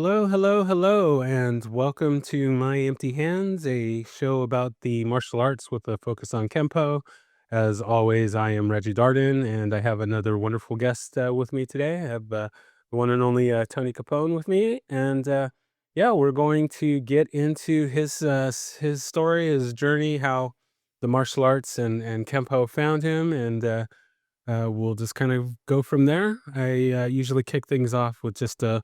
Hello, hello, hello, and welcome to My Empty Hands, a show about the martial arts with a focus on Kempo. As always, I am Reggie Darden, and I have another wonderful guest with me today. I have the one and only Tony Capone with me, and yeah, we're going to get into his story, his journey, how the martial arts and Kempo found him, and we'll just kind of go from there. I usually kick things off with just a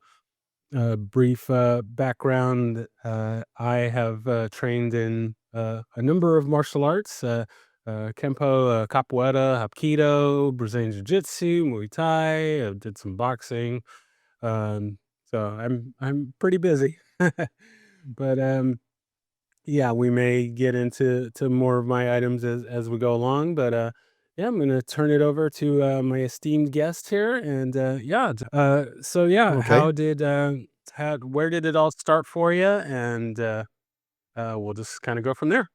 brief background. I have trained in a number of martial arts, Kempo, Capoeira, Hapkido, Brazilian Jiu-Jitsu, Muay Thai. I did some boxing. So I'm pretty busy. But yeah, we may get into more of my items as we go along. But yeah, I'm gonna turn it over to my esteemed guest here, and yeah. So yeah, Okay. where did it all start for you? And we'll just kind of go from there.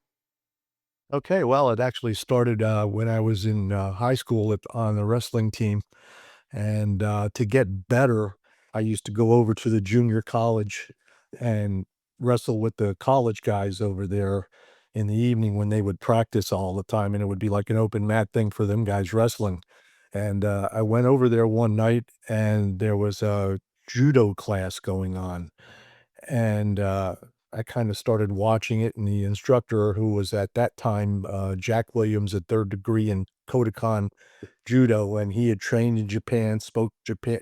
Okay. Well, it actually started when I was in high school on the wrestling team. And to get better, I used to go over to the junior college and wrestle with the college guys over there in the evening when they would practice all the time. And it would be like an open mat thing for them guys wrestling. And I went over there one night and there was a judo class going on. And I kind of started watching it, and the instructor, who was at that time Jack Williams, a third degree in Kodokan judo, and he had trained in Japan, spoke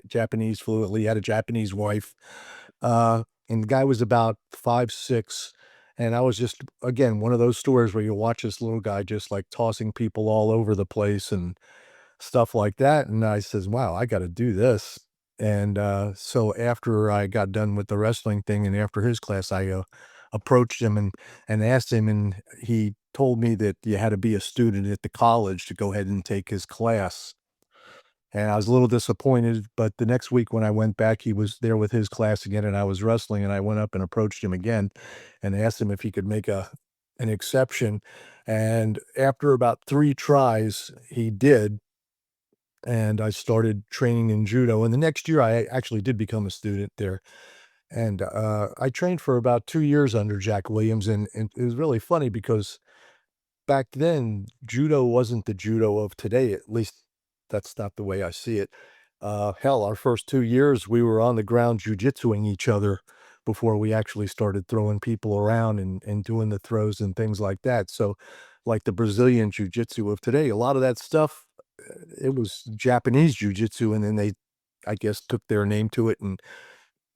Japanese fluently, had a Japanese wife, and the guy was about 5'6", and I was just, again, one of those stories where you watch this little guy just like tossing people all over the place and stuff like that, and I says, "Wow, I gotta do this." And, so after I got done with the wrestling thing and after his class, I, approached him and asked him, and he told me that you had to be a student at the college to go ahead and take his class. And I was a little disappointed, but the next week when I went back, he was there with his class again, and I was wrestling, and I went up and approached him again and asked him if he could make an exception. And after about 3 tries, he did, and I started training in judo, and the next year, I actually did become a student there, and, I trained for about 2 years under Jack Williams, and it was really funny because back then, judo wasn't the judo of today, at least that's not the way I see it. Hell, our first 2 years, we were on the ground jujitsuing each other before we actually started throwing people around and doing the throws and things like that. So, like the Brazilian jiu-jitsu of today, a lot of that stuff, it was Japanese jiu-jitsu, and then they, I guess, took their name to it and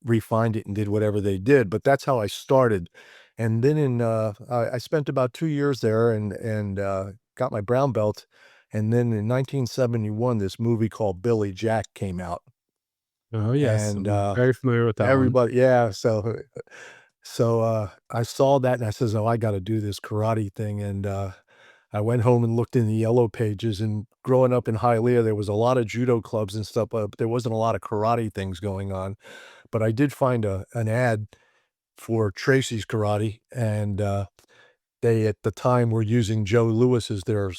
refined it and did whatever they did, but that's how I started. And then I spent about 2 years there and got my brown belt, and then in 1971, this movie called Billy Jack came out, Oh yes, and, I'm very familiar with that one. everybody, yeah, so I saw that and I says, "Oh, I gotta do this karate thing," and, I went home and looked in the yellow pages, and growing up in Hialeah, there was a lot of judo clubs and stuff, but there wasn't a lot of karate things going on. But I did find an ad for Tracy's Karate, and, they, at the time, were using Joe Louis as their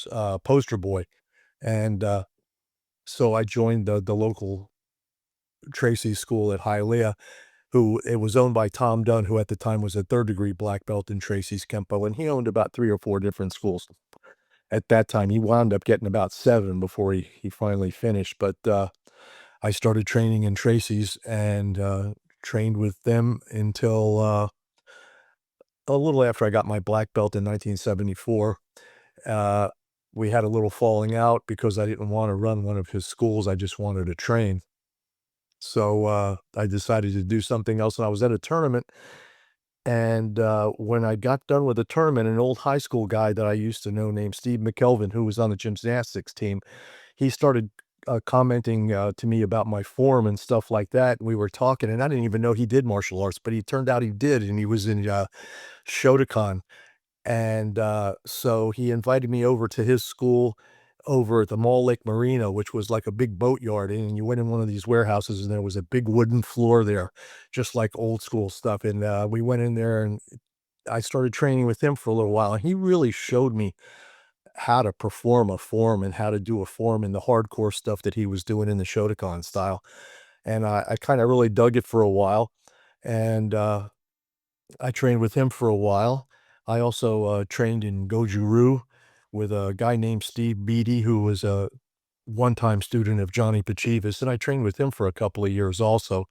poster boy, and, so I joined the local Tracy's school at Hialeah, who it was owned by Tom Dunn, who at the time was a third-degree black belt in Tracy's Kempo, and he owned about 3 or 4 different schools. At that time, he wound up getting about 7 before he finally finished, but, I started training in Tracy's and, trained with them until, a little after I got my black belt in 1974. Uh, we had a little falling out because I didn't wanna run one of his schools, I just wanted to train. So, I decided to do something else, and I was at a tournament, and, when I got done with the tournament, an old high school guy that I used to know named Steve McKelvin, who was on the gymnastics team, he started, commenting, to me about my form and stuff like that, and we were talking, and I didn't even know he did martial arts, but he turned out he did, and he was in, Shotokan. And, so he invited me over to his school over at the Mall Lake Marina, which was like a big boatyard, and you went in one of these warehouses, and there was a big wooden floor there, just like old school stuff, and, we went in there, and I started training with him for a little while, and he really showed me how to perform a form and how to do a form in the hardcore stuff that he was doing in the Shotokan style, and I kinda really dug it for a while, and, I trained with him for a while. I also, trained in Goju-Ryu with a guy named Steve Beatty, who was a one-time student of Johnny Pachivas, and I trained with him for a couple of years also.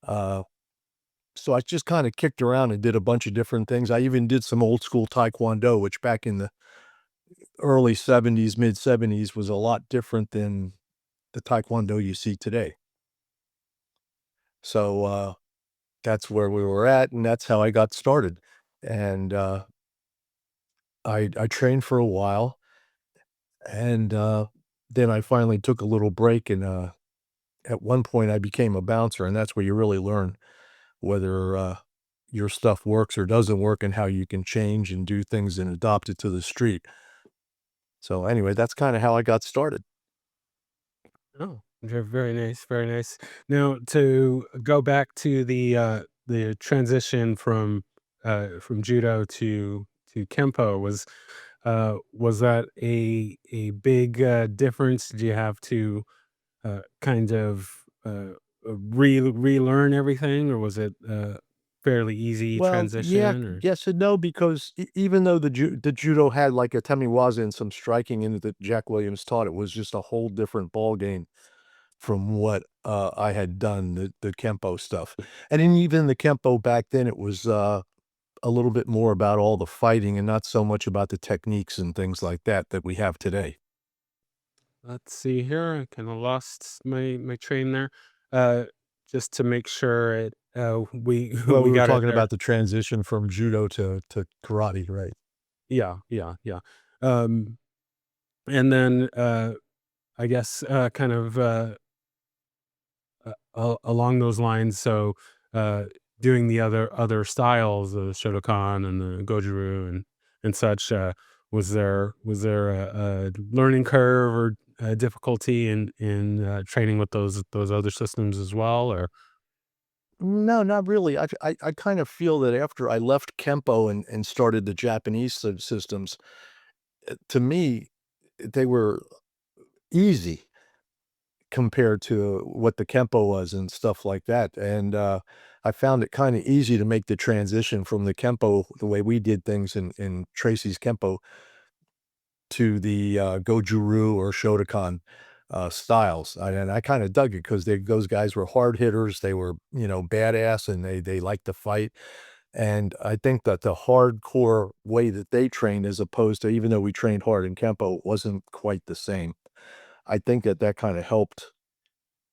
Uh, so I just kinda kicked around and did a bunch of different things. I even did some old school taekwondo, which back in the early '70s, mid '70s was a lot different than the taekwondo you see today. So, that's where we were at, and that's how I got started. And, I trained for a while, and, then I finally took a little break, and, at one point, I became a bouncer, and that's where you really learn whether, your stuff works or doesn't work and how you can change and do things and adopt it to the street. So, anyway, that's kinda how I got started. Oh, very nice, very nice. Now, to go back to the transition from judo to kempo, was that a big difference? Did you have to kind of relearn everything, or was it fairly easy Well, yeah, transition? Or yes and no, because even though the judo had like a temiwaza and some striking in it that Jack Williams taught, it was just a whole different ball game from what I had done, the Kempo stuff. And then even the Kempo back then, it was a little bit more about all the fighting and not so much about the techniques and things like that that we have today. let's see here. I kind of lost my train there. Uh, just to make sure we Well, we we were got it talking there. about the transition from judo to karate, right? Yeah, yeah, yeah. Um, and then I guess kind of along those lines. So uh, doing the other styles, the Shotokan and the Goju and such. Was there a learning curve or difficulty in training with those other systems as well? Or No, not really. I kind of feel that after I left Kempo and started the Japanese systems, to me, they were easy compared to what the Kempo was and stuff like that, and, I found it kinda easy to make the transition from the Kempo, the way we did things in Tracy's Kempo, to the, Goju-Ryu or Shotokan, styles, and I kinda dug it 'cause those guys were hard hitters, they were, badass, and they liked to fight, and I think that the hardcore way that they trained as opposed to even though we trained hard in Kempo, wasn't quite the same. I think that that kinda helped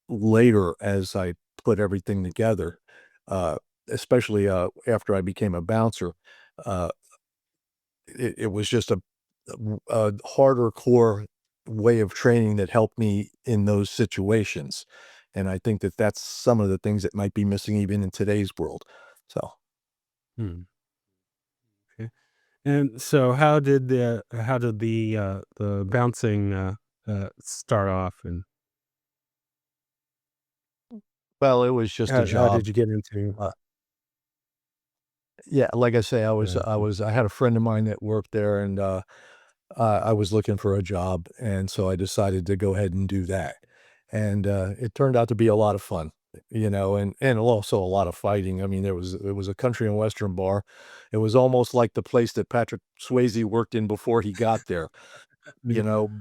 later as I put everything together, uh, especially, after I became a bouncer, uh, it was just a harder core way of training that helped me in those situations, and I think that that's some of the things that might be missing even in today's world, so hmm, okay. And so, how did the bouncing start off, and well, it was just a how job, did you get into? uh yeah, like I say, Uh, I had a friend of mine that worked there, and, I was looking for a job, and so I decided to go ahead and do that, and, it turned out to be a lot of fun, and also a lot of fighting. I mean, it was a country and western bar. It was almost like the place that Patrick Swayze worked in before he got there.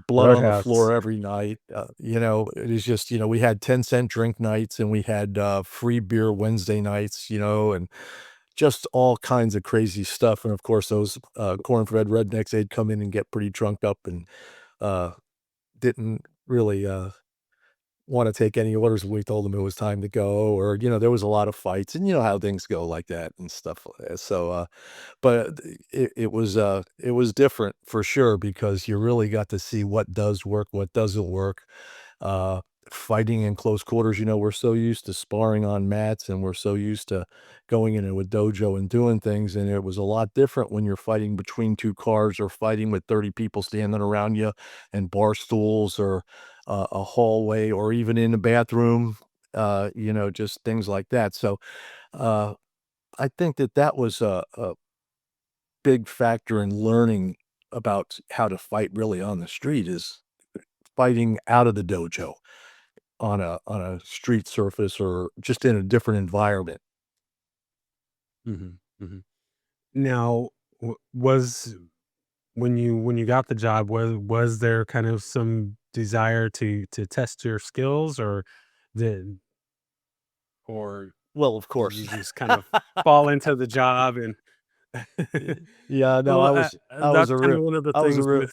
Blood on the Roadhouse. floor every night. It is just, we had 10-cent drink nights and we had free beer Wednesday nights, and just all kinds of crazy stuff. And of course, those corn-fed rednecks, they'd come in and get pretty drunk up and uh, didn't really want to take any orders when we told them it was time to go. Or, there was a lot of fights and you know how things go like that and stuff like that. So, but it was different for sure because you really got to see what does work, what doesn't work. Uh, Fighting in close quarters, we're so used to sparring on mats and we're so used to going into a dojo and doing things, and it was a lot different when you're fighting between 2 cars or fighting with 30 people standing around you and bar stools or, a hallway or even in the bathroom, just things like that. So, uh, I think that that was a big factor in learning about how to fight really on the street is fighting out of the dojo on a street surface or just in a different environment. Mhm, mhm. Now, was when you got the job, was there kind of some desire to test your skills, did or Well, of did course. you just kind of fall into the job and Yeah, no, well, I was that's a kind real of one of the I was a things real with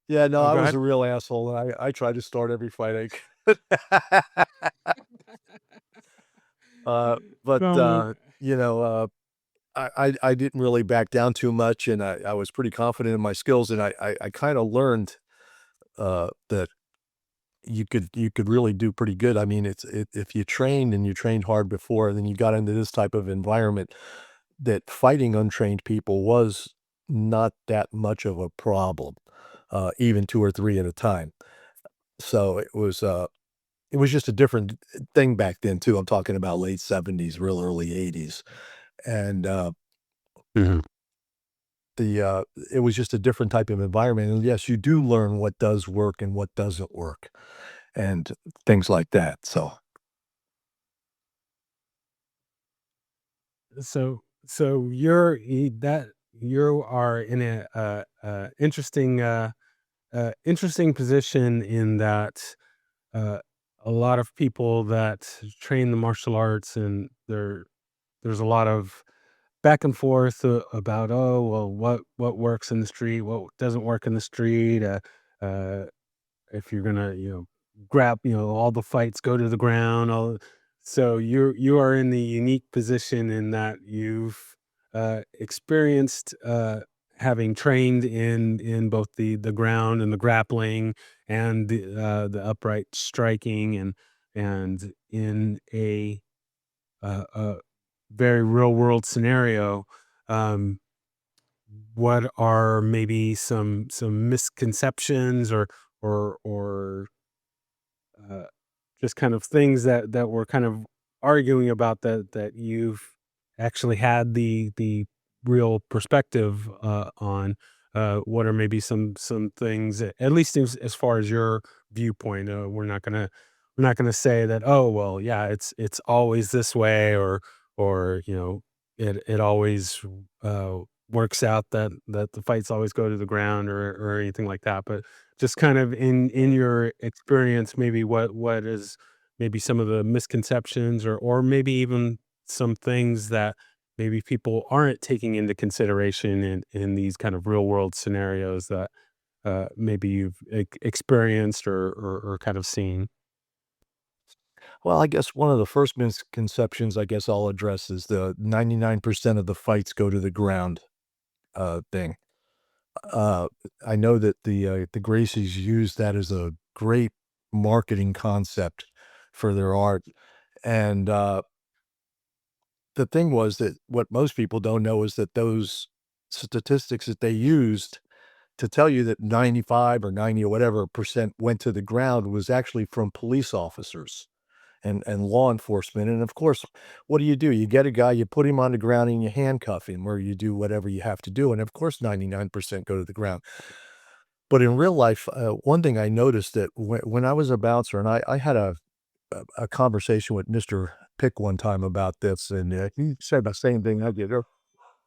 yeah, no, oh, I go was ahead. a real asshole, and I tried to start every fight I could. Uh, but, Tell me. you know, I didn't really back down too much, and I was pretty confident in my skills, and I kinda learned, that you could really do pretty good. I mean, if you trained and you trained hard before, and then you got into this type of environment, that fighting untrained people was not that much of a problem, even 2 or 3 at a time. So it was just a different thing back then too. I'm talking about late '70s, real early '80s, and, Mhm. the, it was just a different type of environment, and yes, you do learn what does work and what doesn't work, and things like that, so So you are in interesting position in that uh, a lot of people that train the martial arts, and there's a lot of back and forth about, oh well, what works in the street, what doesn't work in the street, uh, if you're gonna, grab, all the fights go to the ground. So you are in the unique position in that you've experienced having trained in both the ground and the grappling and the upright striking, and in a very real world scenario. Um, what are maybe some misconceptions or uh, just kind of things that we're kind of arguing about, that you've actually had the real perspective on? What are maybe some things, at least as far as your viewpoint? We're not gonna say that, oh well, yeah, it's always this way, or it always uh, works out that the fights always go to the ground, or anything like that. But just kind of in your experience, maybe what is maybe some of the misconceptions, or maybe even some things that maybe people aren't taking into consideration in these kind of real world scenarios that maybe you've experienced or kind of seen. well, I guess one of the first misconceptions I guess I'll address is the 99% of the fights go to the ground, thing. Uh, I know that the Gracies use that as a great marketing concept for their art, and, the thing was that what most people don't know is that those statistics that they used to tell you that 95 or 90 or whatever percent went to the ground was actually from police officers and law enforcement. And of course, what do? You get a guy, you put him on the ground and you handcuff him, or you do whatever you have to do. And of course, 99% go to the ground. But in real life, one thing I noticed that when I was a bouncer, and I had a conversation with Mr. Pick one time about this, and he said the same thing I did. Oh,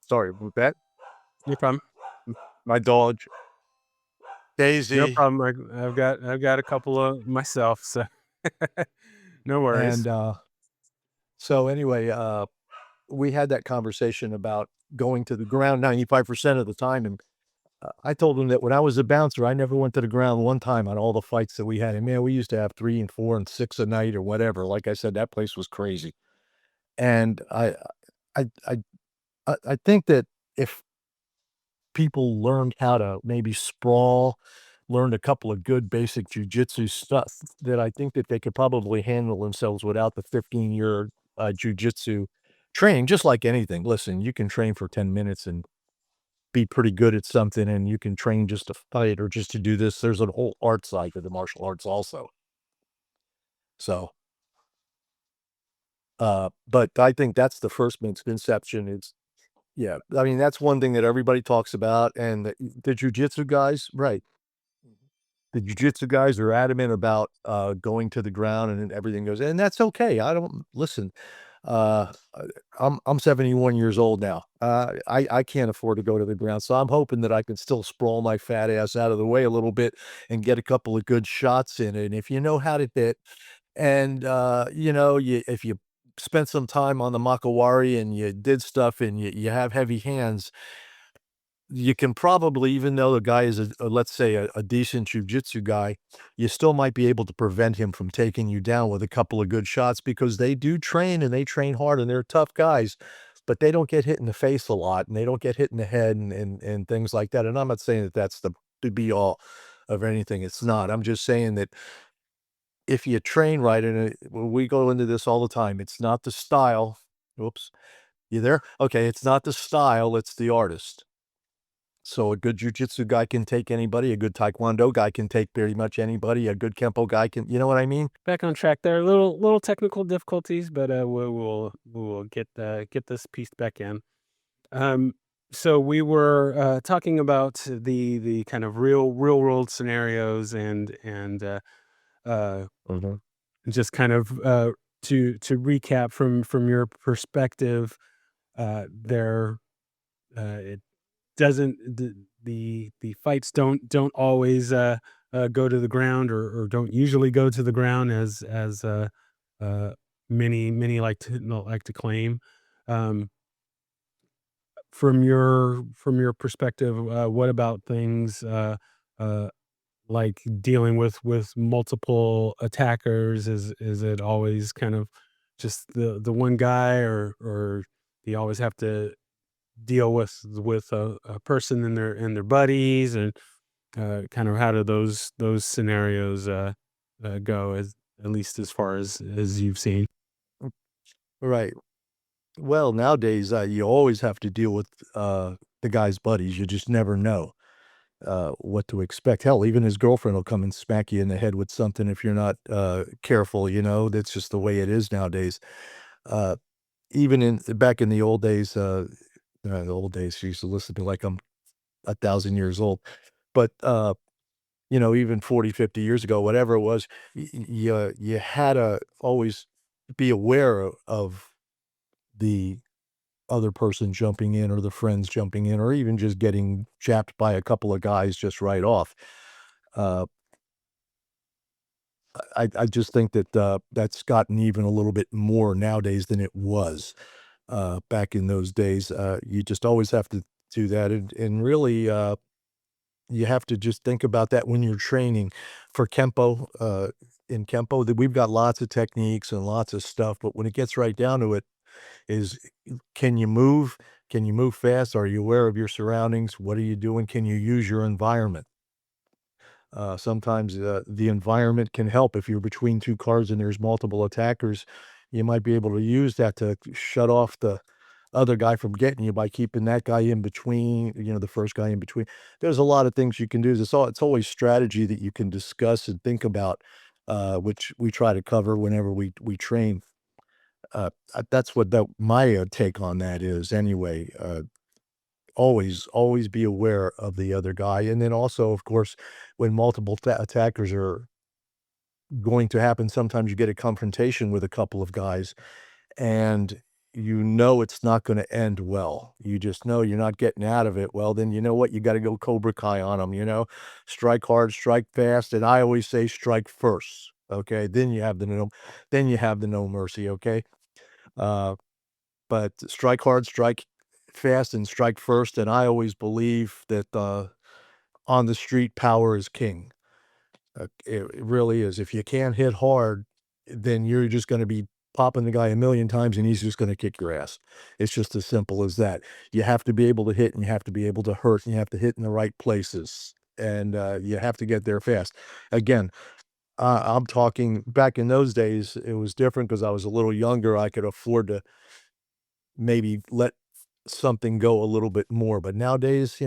sorry about that. No problem. My dog, No Daisy. problem. I've got a couple of myself, so no worries. And so anyway, we had that conversation about going to the ground 95% of the time. And I told him that when I was a bouncer, I never went to the ground one time on all the fights that we had. And man, we used to have 3 and 4 and 6 a night or whatever. Like I said, that place was crazy. And I, I, I think that if people learned how to maybe sprawl, learned a couple of good basic jujitsu stuff, that I think that they could probably handle themselves without the 15-year jujitsu training, just like anything. Listen, you can train for 10 minutes and be pretty good at something, and you can train just to fight or just to do this. There's a whole art side to the martial arts also. So, but I think that's the first misconception. It's yeah, I mean, that's one thing that everybody talks about, and the jujitsu guys, right? The jujitsu guys are adamant about, going to the ground and then everything goes and that's okay. I don't listen. Uh, I'm 71 years old now. I can't afford to go to the ground, so I'm hoping that I can still sprawl my fat ass out of the way a little bit and get a couple of good shots in. And if you know how to hit, and if you spent some time on the Makawari and you did stuff and you have heavy hands, you can probably, even though the guy is let's say a decent jujitsu guy, you still might be able to prevent him from taking you down with a couple of good shots because they do train and they train hard and they're tough guys, but they don't get hit in the face a lot and they don't get hit in the head and things like that. And I'm not saying that that's the be all of anything. It's not. I'm just saying that if you train right, and we go into this all the time, it's not the style. Oops, you there? Okay, it's not the style, it's the artist. So a good jujitsu guy can take anybody, a good taekwondo guy can take pretty much anybody, a good kempo guy can, you know what I mean? Back on track there. Little technical difficulties, but we will get this pieced back in. Um, so we were talking about the kind of real world scenarios and uh, Mhm. just kind of to recap from your perspective, there it doesn't the fights don't always go to the ground or don't usually go to the ground as uh, many like to claim. Um, from your perspective, what about things uh, like dealing with multiple attackers? Is it always kind of just the one guy, or do you always have to deal with a person and their buddies, and kind of how do those scenarios go, as at least as far as you've seen? Right. Well, nowadays, you always have to deal with, the guy's buddies, you just never know, what to expect. Hell, even his girlfriend will come and smack you in the head with something if you're not, careful, that's just the way it is nowadays. Uh, even in back in the old days, she used to listen to me like I'm 1,000 years old, but, even 40, 50 years ago, whatever it was, you had to always be aware of the other person jumping in or the friends jumping in or even just getting japped by a couple of guys just right off. Uh, I just think that, that's gotten even a little bit more nowadays than it was, back in those days. You just always have to do that, and really, you have to just think about that when you're training for Kempo. In Kempo, that we've got lots of techniques and lots of stuff, but when it gets right down to it, is can you move? Can you move fast? Are you aware of your surroundings? What are you doing? Can you use your environment? Sometimes the environment can help. If you're between two cars and there's multiple attackers, you might be able to use that to shut off the other guy from getting you by keeping that guy in between, the first guy in between. There's a lot of things you can do. It's always strategy that you can discuss and think about, which we try to cover whenever we train. That's what my take on that is anyway. Always be aware of the other guy, and then also, of course, when multiple attackers are going to happen, sometimes you get a confrontation with a couple of guys, and it's not gonna end well. You just know you're not getting out of it. Well, then you know what? You gotta go Cobra Kai on them. Strike hard, strike fast, and I always say strike first, okay? Then you have the no mercy, okay? Uh, but strike hard, strike fast, and strike first, and I always believe that, on the street, power is king. It really is. If you can't hit hard, then you're just gonna be popping the guy a million times, and he's just gonna kick your ass. It's just as simple as that. You have to be able to hit, and you have to be able to hurt, and you have to hit in the right places, and, you have to get there fast. Again, I'm talking back in those days, it was different because I was a little younger, I could afford to maybe let something go a little bit more. But nowadays,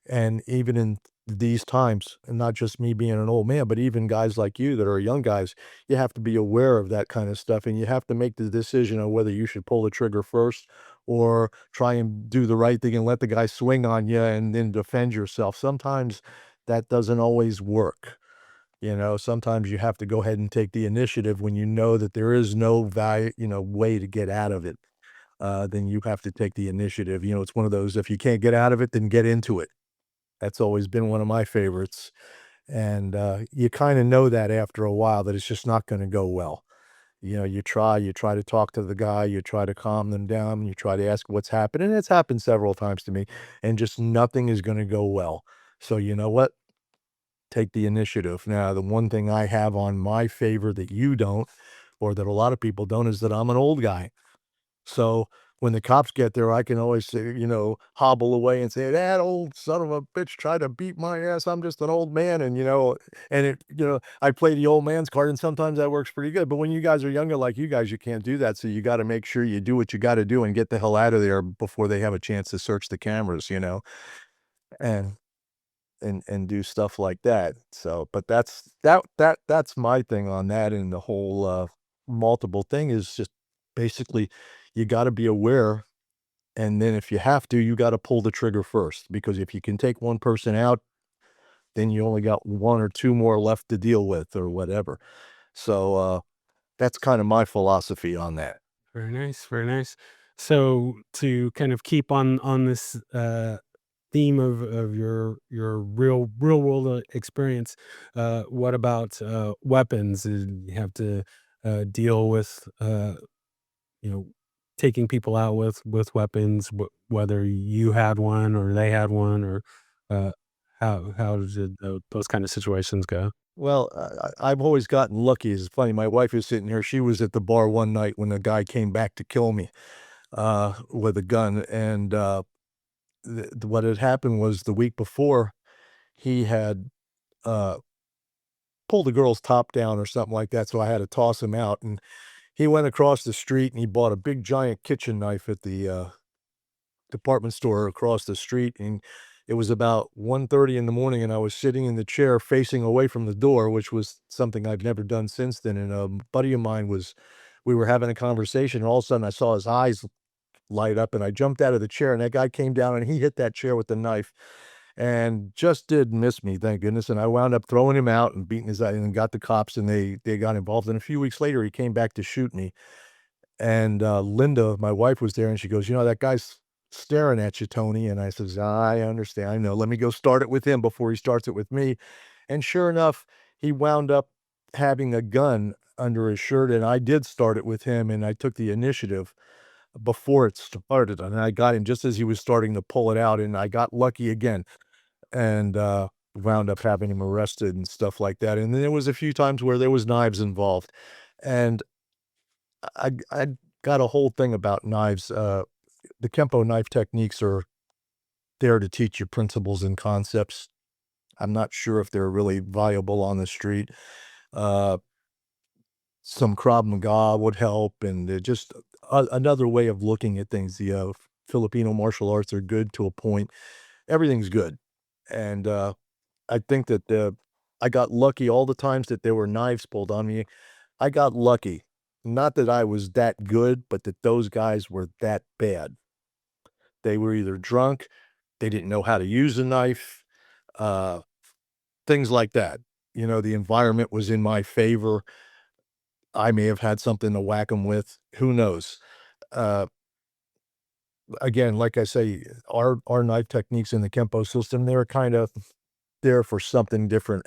and even in these times, and not just me being an old man, but even guys like you that are young guys, you have to be aware of that kind of stuff. And you have to make the decision on whether you should pull the trigger first or try and do the right thing and let the guy swing on you and then defend yourself. Sometimes that doesn't always work. Sometimes you have to go ahead and take the initiative when you know that there is no value, way to get out of it. Then you have to take the initiative. It's one of those, if you can't get out of it, then get into it. That's always been one of my favorites. And you kind of know that after a while that it's just not going to go well. You try to talk to the guy, you try to calm them down, you try to ask what's happened. And it's happened several times to me, and just nothing is going to go well. So, you know what? Take the initiative. Now, the one thing I have on my favor that you don't, or that a lot of people don't, is that I'm an old guy. So when the cops get there, I can always say, hobble away and say, "That old son of a bitch tried to beat my ass. I'm just an old man." I play the old man's card, and sometimes that works pretty good. But when you guys are younger, like you guys, you can't do that. So you got to make sure you do what you got to do and get the hell out of there before they have a chance to search the cameras, and and do stuff like that. So, but that's my thing on that, and the whole multiple thing is just basically you got to be aware, and then if you have to, you got to pull the trigger first, because if you can take one person out, then you only got one or two more left to deal with or whatever. So that's kind of my philosophy on that. Very nice, very nice. So to kind of keep on this theme of your real world experience, what about weapons? You have to deal with you know taking people out with weapons, whether you had one or they had one, or uh, how did those kind of situations go? Well, I've always gotten lucky. It's funny. My wife is sitting here. She was at the bar one night when a guy came back to kill me with a gun, and what had happened was the week before he had uh, pulled the girl's top down or something like that. So I had to toss him out, and he went across the street and he bought a big giant kitchen knife at the department store across the street. And it was about 1:30 in the morning, and I was sitting in the chair facing away from the door, which was something I've never done since then. And a buddy of mine was, we were having a conversation, and all of a sudden I saw his eyes light up, and I jumped out of the chair, and that guy came down and he hit that chair with the knife and just did miss me, thank goodness. And I wound up throwing him out and beating his eye, and got the cops, and they got involved. And a few weeks later, he came back to shoot me. And Linda, my wife, was there, and she goes, "That guy's staring at you, Tony." And I says, "I understand. I know. Let me go start it with him before he starts it with me." And sure enough, he wound up having a gun under his shirt, and I did start it with him, and I took the initiative before it started, and I got him just as he was starting to pull it out, and I got lucky again, and wound up having him arrested and stuff like that. And then there was a few times where there was knives involved, and I got a whole thing about knives. The Kempo knife techniques are there to teach you principles and concepts. I'm not sure if they're really viable on the street. Uh, some Krav Maga would help, and they're just another way of looking at things. The Filipino martial arts are good to a point. Everything's good, and I think that I got lucky all the times that there were knives pulled on me. I got lucky. Not that I was that good, but that those guys were that bad. They were either drunk, they didn't know how to use a knife, uh, things like that. The environment was in my favor. I may have had something to whack them with. Who knows? Uh, again, like I say, our knife techniques in the Kempo system, they're kind of there for something different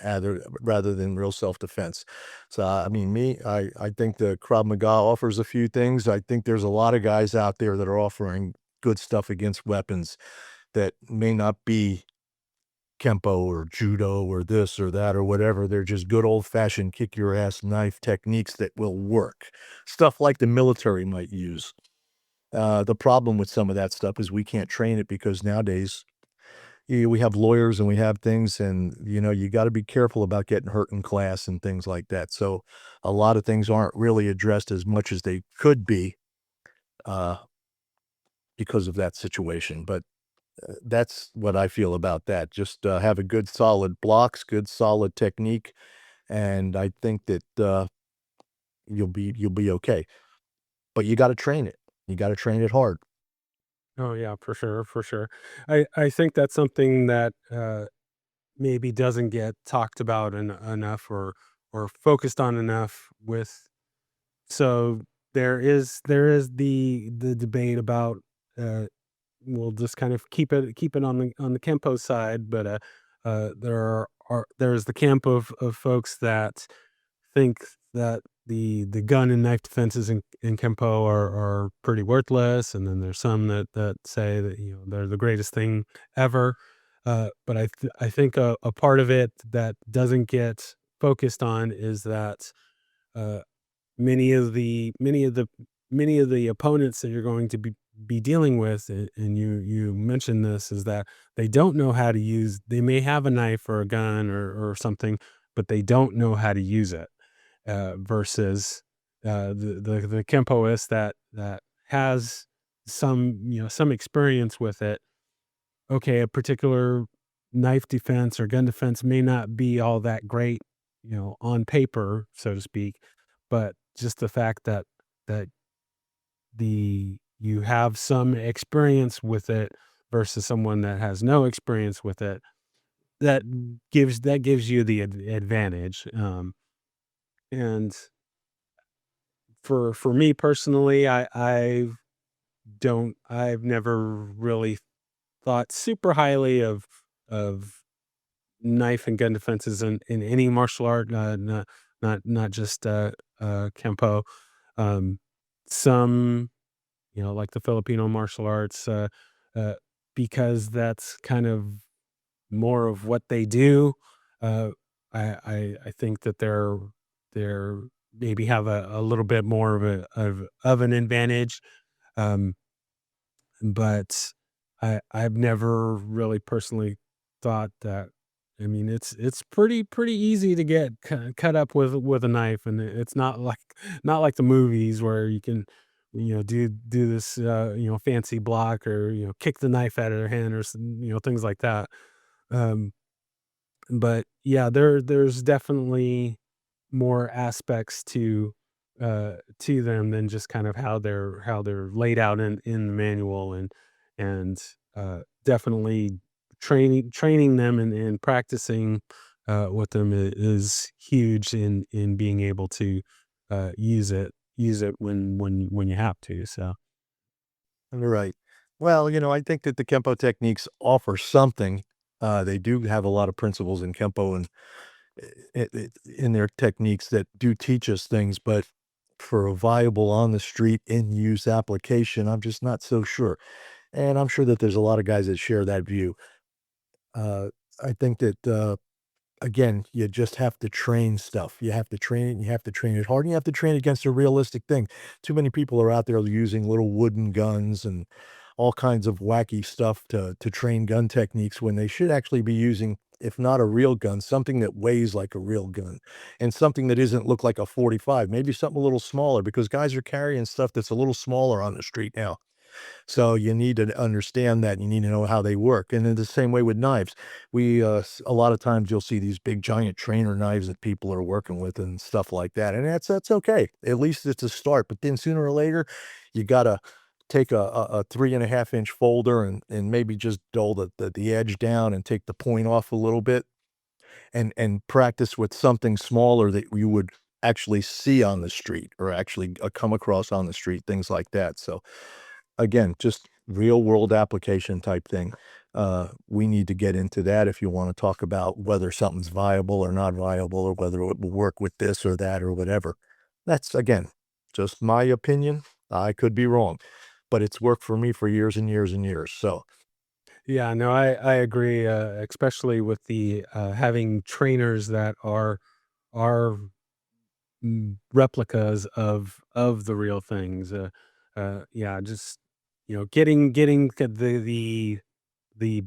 rather than real self-defense. So, I mean, I think the Krav Maga offers a few things. I think there's a lot of guys out there that are offering good stuff against weapons that may not be Kempo or Judo or this or that or whatever. They're just good old-fashioned kick your ass knife techniques that will work. Stuff like the military might use. The problem with some of that stuff is we can't train it, because nowadays we have lawyers and we have things, and you got to be careful about getting hurt in class and things like that. So a lot of things aren't really addressed as much as they could be uh, because of that situation. But that's what I feel about that. Just have a good solid blocks, good solid technique, and I think that you'll be okay. But you got to train it. You got to train it hard. Oh yeah, for sure, for sure. I think that's something that maybe doesn't get talked about enough or focused on enough with so there is the debate about uh we'll just kind of keep it on the Kempo side, but there's the camp of folks that think that the gun and knife defenses in Kempo are pretty worthless, and then there's some that say that they're the greatest thing ever. But I think a part of it that doesn't get focused on is that uh, many of the opponents that you're going to be dealing with, and you mentioned this, is that they don't know how to use. They may have a knife or a gun or something, but they don't know how to use it. Versus the Kempoist that has some experience with it. Okay, a particular knife defense or gun defense may not be all that great, on paper, so to speak, but just the fact that you have some experience with it versus someone that has no experience with it, that gives you the advantage. And for me personally, I've never really thought super highly of knife and gun defenses in any martial art, not just Kempo. Um, some, like the Filipino martial arts, uh, because that's kind of more of what they do. Uh, I think that they're maybe have a little bit more of an advantage. Um, but I've never really personally thought that. I mean, it's pretty easy to get cut up with a knife, and it's not like the movies where you can, do this fancy block or kick the knife out of their hand or things like that. Um, but yeah, there's definitely more aspects to them than just kind of how they're laid out in the manual, and definitely training them and practicing with them is huge in being able to use it when you have to. So Right. Well, I think that the Kempo techniques offer something. They do have a lot of principles in Kempo and in their techniques that do teach us things, but for a viable on the street in use application, I'm just not so sure. And I'm sure that there's a lot of guys that share that view. Uh, I think that again, you just have to train stuff. You have to train it, and you have to train it hard, and you have to train against a realistic thing. Too many people are out there using little wooden guns and all kinds of wacky stuff to train gun techniques when they should actually be using, if not a real gun, something that weighs like a real gun and something that isn't look like a 45, maybe something a little smaller because guys are carrying stuff that's a little smaller on the street now. So you need to understand that. You need to know how they work. And in the same way with knives, a lot of times you'll see these big giant trainer knives that people are working with and stuff like that. And that's okay. At least it's a start. But then sooner or later, you gotta take a 3.5 inch folder and maybe just dull the edge down and take the point off a little bit and practice with something smaller that you would actually see on the street or actually come across on the street, things like that. So again, just real world application type thing. We need to get into that if you want to talk about whether something's viable or not viable or whether it will work with this or that or whatever. That's again, just my opinion. I could be wrong, but it's worked for me for years and years and years. So, yeah, no, I agree, especially with the having trainers that are replicas of the real things. Yeah, just getting the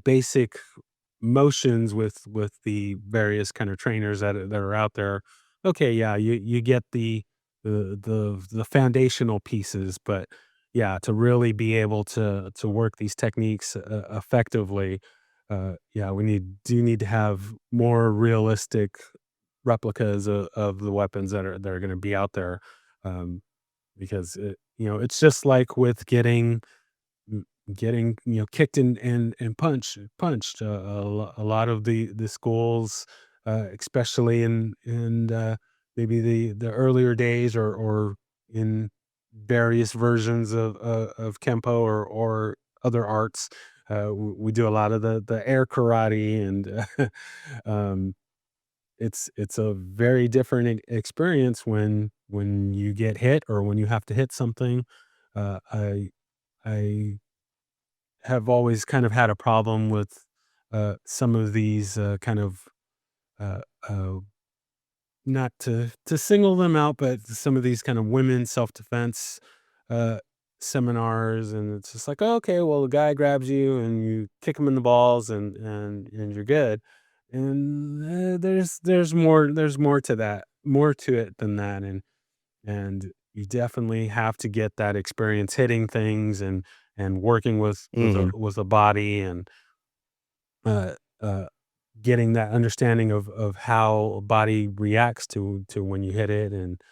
basic motions with the various kind of trainers that are out there. Okay, yeah, you get the foundational pieces, but yeah, to really be able to work these techniques effectively, yeah, we need to have more realistic replicas of the weapons that are going to be out there, um, because it's just like with getting getting, kicked and punched. A lot of the schools, especially in maybe the earlier days, or in various versions of Kempo, or other arts. We do a lot of the air karate, and um, it's a very different experience when you get hit, or when you have to hit something. I have always kind of had a problem with some of these kind of uh, uh, not to single them out, but some of these kind of women self defense uh, seminars, and it's just like, "Oh, okay, well, the guy grabs you and you kick him in the balls, and you're good." And there's more to that, more to it than that, and you definitely have to get that experience hitting things, and working Mhm. with a body, and uh, uh, getting that understanding of how a body reacts to when you hit it, and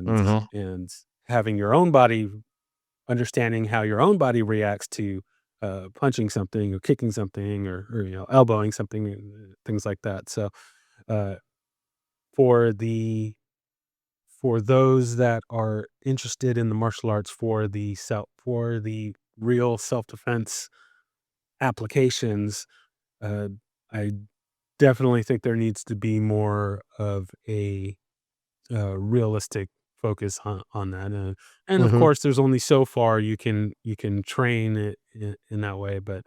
Mhm. and having your own body, understanding how your own body reacts to punching something, or kicking something, or elbowing something, things like that. So uh, for the for those that are interested in the martial arts, for the real self-defense applications, uh, I definitely think there needs to be more of a realistic focus on that. And of Mhm. course, there's only so far you can train it in that way, but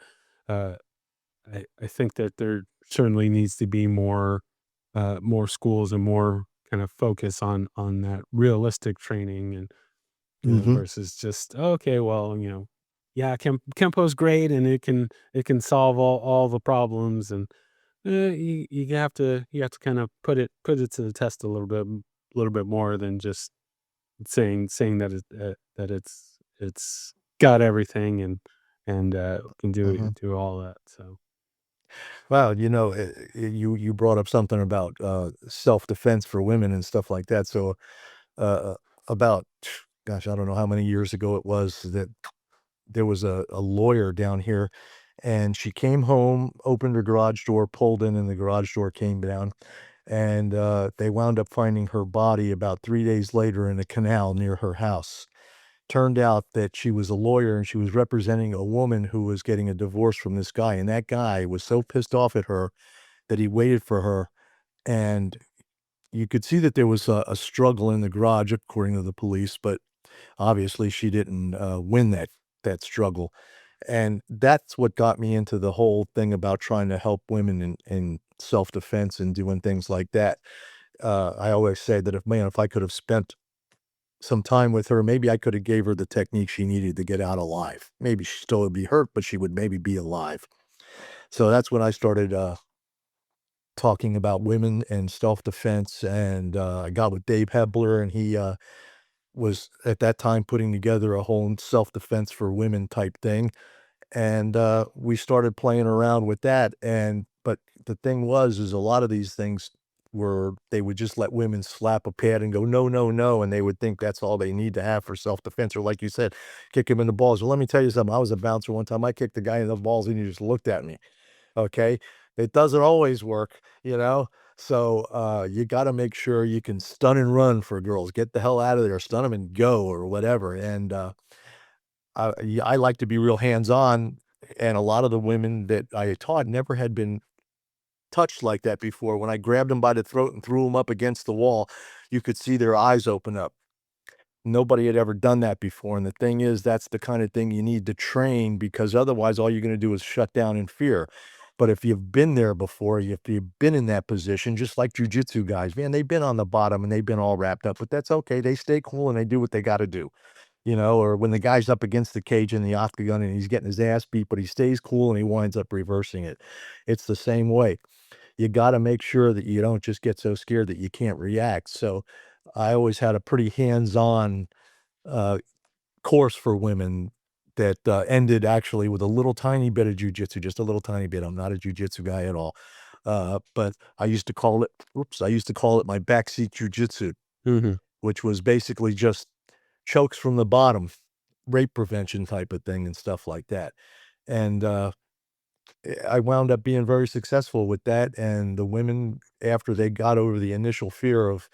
uh, I think that there certainly needs to be more schools, and more kind of focus on that realistic training, and Mhm. versus just, "Oh, okay, well, yeah, Kempo's great, and it can solve all the problems." And you have to kind of put it to the test a little bit more than just saying that it's got everything, and can Mhm. do all that. So. Wow, you brought up something about, self-defense for women and stuff like that, so, uh, about, gosh, I don't know how many years ago it was that there was a lawyer down here, and she came home, opened her garage door, pulled in, and the garage door came down, and, they wound up finding her body about 3 days later in a canal near her house. Turned out that she was a lawyer, and she was representing a woman who was getting a divorce from this guy, and that guy was so pissed off at her that he waited for her, and you could see that there was a struggle in the garage according to the police, but obviously she didn't, win that struggle, and that's what got me into the whole thing about trying to help women in self-defense and doing things like that. I always say that if I could have spent some time with her, maybe I could have gave her the technique she needed to get out alive. Maybe she still would be hurt, but she would maybe be alive. So that's when I started, talking about women and self-defense, and, I got with Dave Hebler, and he, was at that time putting together a whole self-defense for women type thing, and, we started playing around with that, and but the thing was is a lot of these things were they would just let women slap a pad and go, "No, no, no," and they would think that's all they need to have for self-defense, or like you said, kick him in the balls. Well, let me tell you something, I was a bouncer one time, I kicked the guy in the balls, and he just looked at me. Okay? It doesn't always work, you know? So, you gotta make sure you can stun and run for girls. Get the hell out of there, stun them and go or whatever, and, I like to be real hands-on, and a lot of the women that I taught never had been touched like that before. When I grabbed them by the throat and threw them up against the wall, you could see their eyes open up. Nobody had ever done that before, and the thing is, that's the kinda thing you need to train because otherwise all you're gonna do is shut down in fear. But if you've been there before, if you've been in that position, just like jujitsu guys, man, they've been on the bottom and they've been all wrapped up, but that's okay. They stay cool and they do what they gotta do, or when the guy's up against the cage in the octagon and he's getting his ass beat, but he stays cool and he winds up reversing it. It's the same way. You gotta make sure that you don't just get so scared that you can't react. So, I always had a pretty hands-on, uh, course for women that, ended actually with a little tiny bit of jujitsu, just a little tiny bit. I'm not a jujitsu guy at all. But I used to call it my backseat jujitsu, Hmm. which was basically just chokes from the bottom rape prevention type of thing and stuff like that. And, I wound up being very successful with that, and the women, after they got over the initial fear of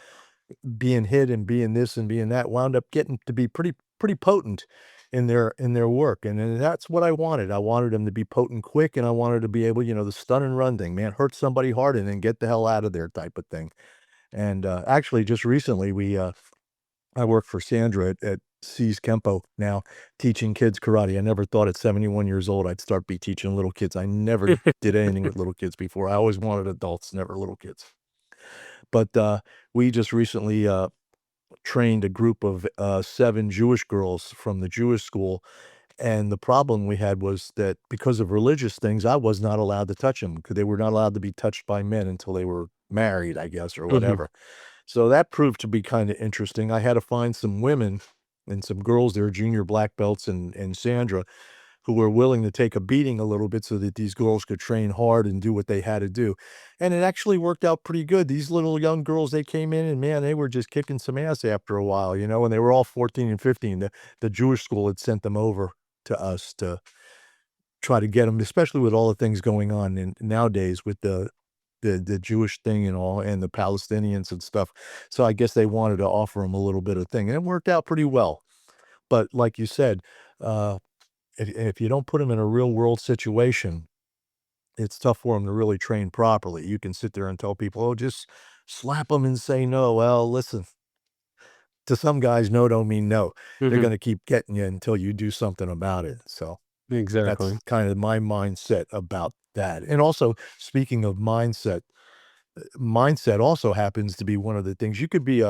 being hit and being this and being that, wound up getting to be pretty potent in their work, and that's what I wanted. I wanted them to be potent quick, and I wanted to be able, the stun and run thing, man, hurt somebody hard and then get the hell out of there type of thing. And, actually, just recently, I work for Sandra at C's Kempo now, teaching kids karate. I never thought at 71 years old I'd start be teaching little kids. I never did anything with little kids before. I always wanted adults, never little kids. But, we just recently, trained a group of, 7 Jewish girls from the Jewish school, and the problem we had was that because of religious things, I was not allowed to touch them because they were not allowed to be touched by men until they were married, I guess, or Mhm. whatever. So that proved to be kinda interesting. I had to find some women and some girls, they were junior black belts and Sandra, who were willing to take a beating a little bit so that these girls could train hard and do what they had to do. And it actually worked out pretty good. These little young girls, they came in and man, they were just kicking some ass after a while, and they were all 14 and 15. The Jewish school had sent them over to us to try to get them, especially with all the things going on in nowadays with the Jewish thing and all, and the Palestinians and stuff. So I guess they wanted to offer them a little bit of thing, and it worked out pretty well. But like you said, uh, if you don't put them in a real world situation, it's tough for them to really train properly. You can sit there and tell people, "Oh, just slap them and say no." Well, listen, to some guys, no don't mean no. They're Mhm. gonna keep getting you until you do something about it. So that's Exactly. kind of my mindset about that. And also, speaking of mindset, mindset also happens to be one of the things. You could be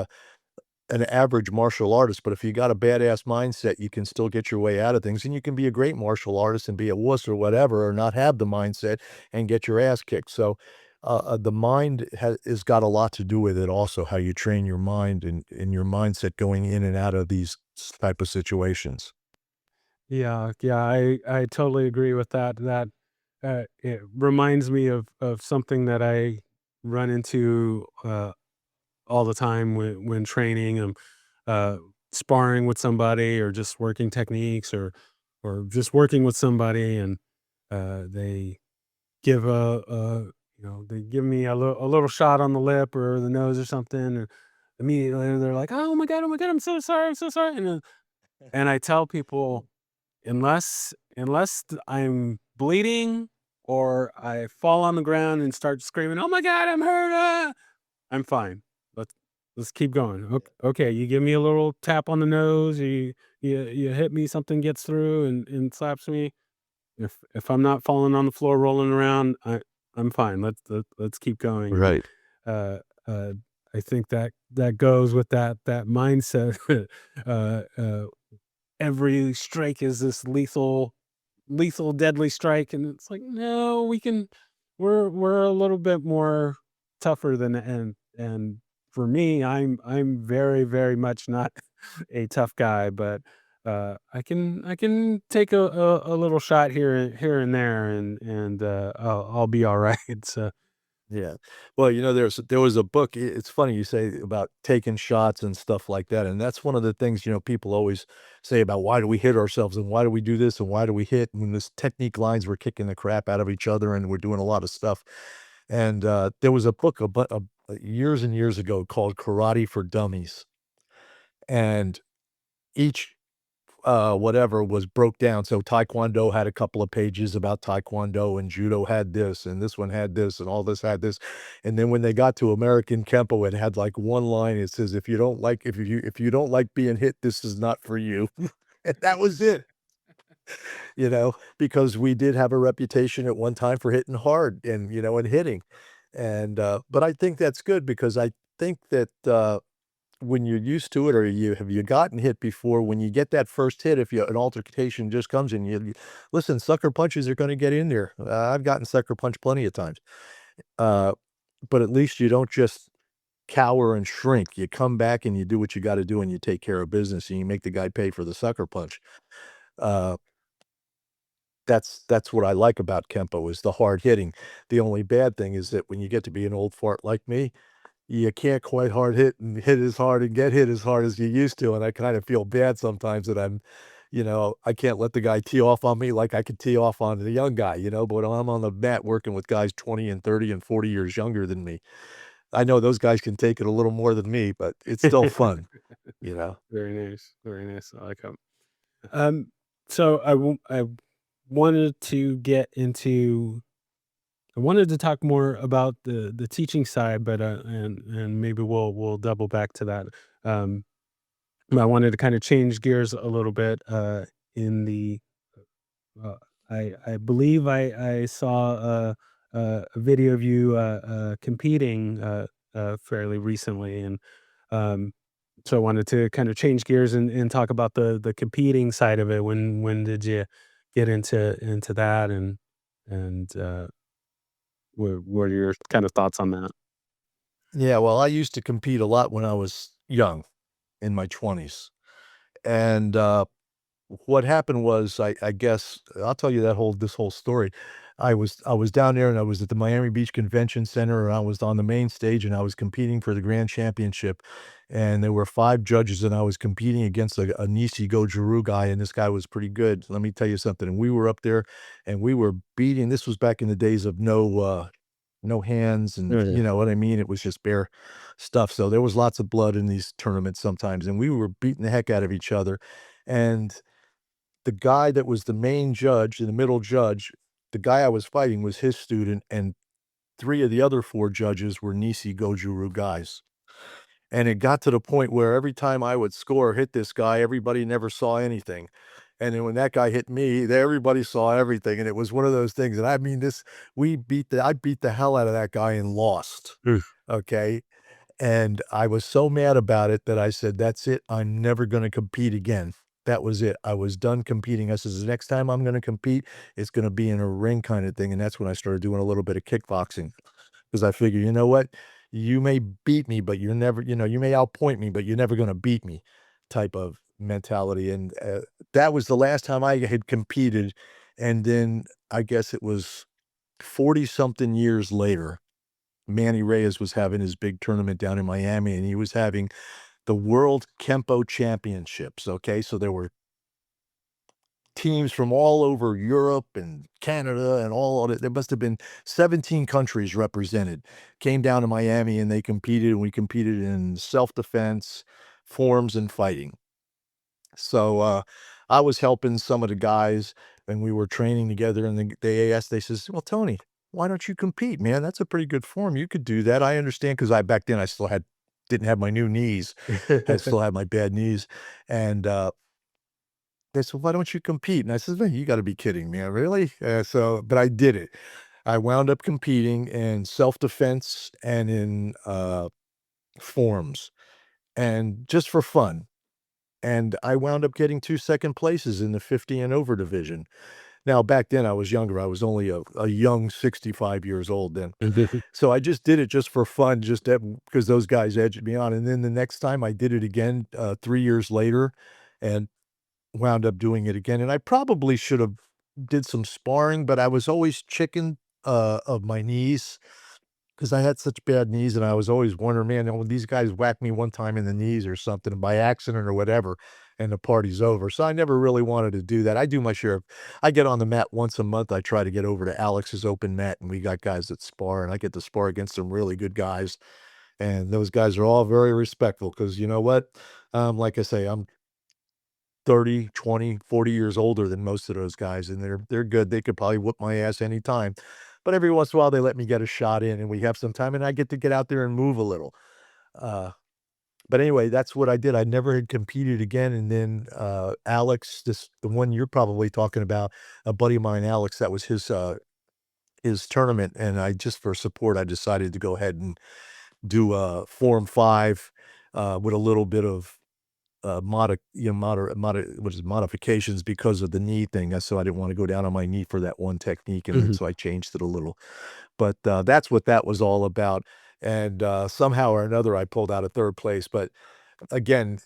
an average martial artist, but if you got a badass mindset, you can still get your way out of things, and you can be a great martial artist and be a wuss or whatever, or not have the mindset and get your ass kicked. So, the mind has got a lot to do with it also, how you train your mind and your mindset going in and out of these type of situations. Yeah, yeah, I totally agree with that. It reminds me of something that I run into all the time when training. Uh, Sparring with somebody or just working techniques or just working with somebody, and they give they give me a little shot on the lip or the nose or something, and immediately they're like, oh my god, I'm so sorry," and I tell people, I'm bleeding or I fall on the ground and start screaming, "Oh my god, I'm hurt, ah!" I'm fine. Let's let's keep going. Okay, you give me a little tap on the nose, you hit me, something gets through and slaps me. If I'm not falling on the floor rolling around, I'm fine. Let's keep going. And Right. uh, uh, I think that goes with that mindset. uh, uh, every strike is this lethal, deadly strike, and it's like, no, we're a little bit more tougher than, and for me, I'm very, very much not a tough guy, but I can take a little shot here and there, and I'll be all right. So Yeah. Well, there was a book. It's funny you say about taking shots and stuff like that, and that's one of the things people always say about why do we hit ourselves and why do we do this and why do we hit when this technique lines we're kicking the crap out of each other and we're doing a lot of stuff. And there was a book years and years ago called Karate for Dummies, and each whatever was broke down. So taekwondo had a couple of pages about taekwondo and judo had this and this one had this and all this had this. And then when they got to American Kempo, it had like one line. It says, if you don't like being hit, this is not for you. And that was it, because we did have a reputation at one time for hitting hard and hitting. And but I think that's good because I think that when you're used to it or you gotten hit before, when you get that first hit, if an altercation just comes in, listen, sucker punches are gonna get in there. I've gotten sucker punched plenty of times. Uh, but at least you don't just cower and shrink. You come back and you do what you gotta do and you take care of business and you make the guy pay for the sucker punch. Uh, that's what I like about Kempo is the hard hitting. The only bad thing is that when you get to be an old fart like me, you can't quite hard hit and hit as hard and get hit as hard as you used to, and I kind of feel bad sometimes that I'm, I can't let the guy tee off on me like I could tee off on the young guy, but when I'm on the mat working with guys 20 and 30 and 40 years younger than me, I know those guys can take it a little more than me, but it's still fun, you know? Very nice, very nice. I like them. Um, so I wanted to get into I wanted to talk more about the teaching side, but and maybe we'll double back to that. Um, I wanted to kind of change gears a little bit. In the I believe I saw a video of you competing fairly recently, and um, so I wanted to kind of change gears and talk about the competing side of it. When did you get into that, and what are your kind of thoughts on that? Yeah, well, I used to compete a lot when I was young, in my 20s, and, what happened was, I guess I'll tell you this whole story. I was down there, and I was at the Miami Beach Convention Center, and I was on the main stage, and I was competing for the grand championship, and there were 5 judges, and I was competing against a Nisi Gojuru guy, and this guy was pretty good. Let me tell you something, and we were up there, and we were beating this was back in the days of no hands, and Oh, yeah. you know what I mean? It was just bare stuff, so there was lots of blood in these tournaments sometimes, and we were beating the heck out of each other, and the guy that was the main judge, the middle judge, the guy I was fighting was his student, and 3 of the other 4 judges were Nisi Gojuru guys. And it got to the point where every time I would score or hit this guy, everybody never saw anything. And then when that guy hit me, everybody saw everything. And it was one of those things. And I mean, I beat the hell out of that guy and lost. Mm. Okay. And I was so mad about it that I said, "That's it. I'm never gonna compete again." That was it. I was done competing. I says, "The next time I'm gonna compete, it's gonna be in a ring kinda thing," and that's when I started doing a little bit of kickboxing, because I figure, "You know what? You may beat me, but you're never you may outpoint me, but you're never gonna beat me," type of mentality, and, that was the last time I had competed, and then I guess it was 40 something years later, Manny Reyes was having his big tournament down in Miami, and he was having the World Kempo Championships, okay? So there were teams from all over Europe and Canada and all of it. There must have been 17 countries represented. Came down to Miami and they competed, and we competed in self-defense, forms, and fighting. So, I was helping some of the guys, and we were training together, and they says, "Well, Tony, why don't you compete, man? That's a pretty good form. You could do that. I understand." Because back then, I still didn't have my new knees. I still had my bad knees, and, they said, "Why don't you compete?" And I said, "Man, you gotta be kidding me, really?" But I did it. I wound up competing in self-defense and in, forms, and just for fun. And I wound up getting 2 second places in the 50 and over division. Now, back then, I was younger. I was only a young 65 years old then. So I just did it just for fun, just because those guys edged me on. And then the next time I did it again, 3 years later, and wound up doing it again. And I probably should have did some sparring, but I was always chicken, of my knees, because I had such bad knees, and I was always wondering, "Man, when these guys whack me one time in the knees or something by accident or whatever, and the party's over." So I never really wanted to do that. I do my share of I get on the mat once a month. I try to get over to Alex's open mat, and we got guys that spar, and I get to spar against some really good guys, and those guys are all very respectful because you know what? Like I say, I'm 30, 20, 40 years older than most of those guys, and they're good. They could probably whoop my ass anytime. But every once in a while, they let me get a shot in, and we have some time, and I get to get out there and move a little. Uh, but anyway, that's what I did. I never had competed again, and then, Alex, the one you're probably talking about, a buddy of mine, Alex, that was his tournament, and I just for support, I decided to go ahead and do a Form 5, with a little bit of modifications because of the knee thing. So I didn't want to go down on my knee for that one technique, and then Mhm. so I changed it a little. But, that's what that was all about, and, somehow or another, I pulled out a 3rd place, but again,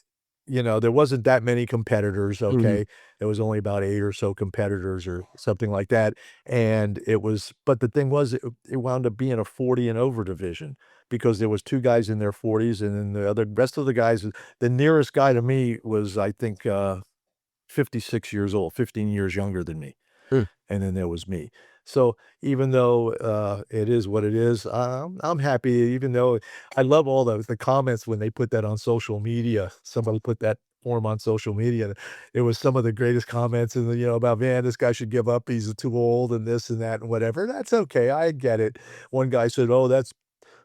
there wasn't that many competitors, Mhm. okay? There was only about 8 or so competitors or something like that, and but the thing was, it wound up being a 40 and over division because there was 2 guys in their 40s, and then the rest of the guys the nearest guy to me was, I think, 56 years old, 15 years younger than me, Hmm. and then there was me. So, even though, it is what it is, I'm happy even though I love all the comments when they put that on social media. Somebody put that form on social media. It was some of the greatest comments in about, "Man, this guy should give up. He's too old," and this and that and whatever. That's okay, I get it. One guy said, "Oh, that's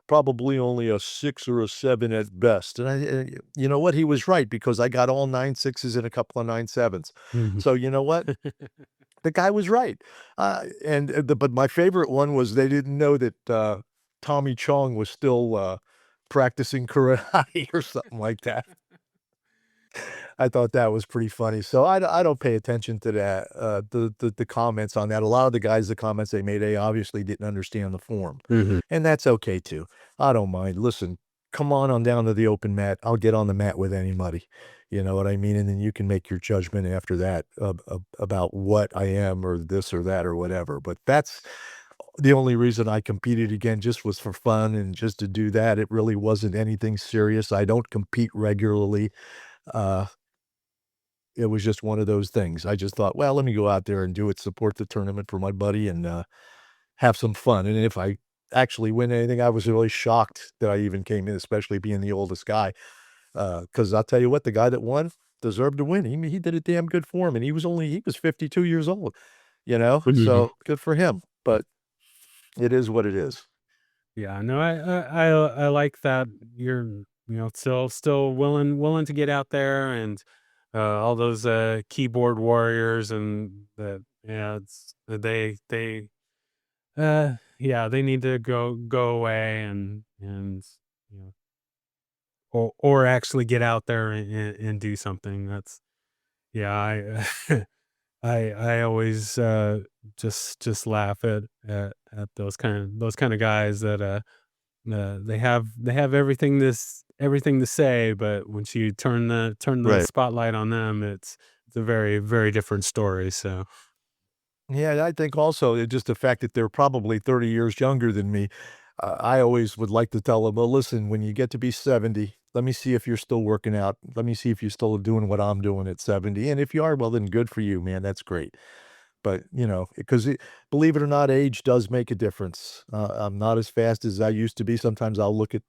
probably only a 6 or a 7 at best," and you know what? He was right because I got all 9 sixes and a couple of 9 sevens. Mhm. So, you know what? The guy was right. But my favorite one was they didn't know that, Tommy Chong was still, practicing karate or something like that. I thought that was pretty funny. So I don't pay attention to that, the comments on that. A lot of the guys, the comments they made, they obviously didn't understand the form, Mhm. and that's okay too. I don't mind. Listen, come on down to the open mat. I'll get on the mat with anybody. You know what I mean? And then you can make your judgment after that about what I am or this or that or whatever. But that's the only reason I competed again just was for fun and just to do that. It really wasn't anything serious. I don't compete regularly. Uh, it was just one of those things. I just thought, "Well, let me go out there and do it, support the tournament for my buddy, and, have some fun." And if I actually win anything, I was really shocked that I even came in, especially being the oldest guy, because 'cause I'll tell you what, the guy that won deserved to win. He did a damn good for him, and he was 52 years old, you know? Mhm. So, good for him, but it is what it is. Yeah, no, I like that you're, still willing to get out there and, all those, keyboard warriors and that yeah, yeah, they need to go away and, you know, or actually get out there and do something. That's yeah, I always, just laugh at those kind of guys that, they have everything to say, but once you turn the Right. spotlight on them, it's a very, very different story, so Yeah, I think also just the fact that they're probably 30 years younger than me, I always would like to tell them, well, listen, when you get to be 70, let me see if you're still working out. Let me see if you're still doing what I'm doing at 70. And if you are, well, then good for you, man. That's great. But, because believe it or not, age does make a difference. I'm not as fast as I used to be. Sometimes I'll look at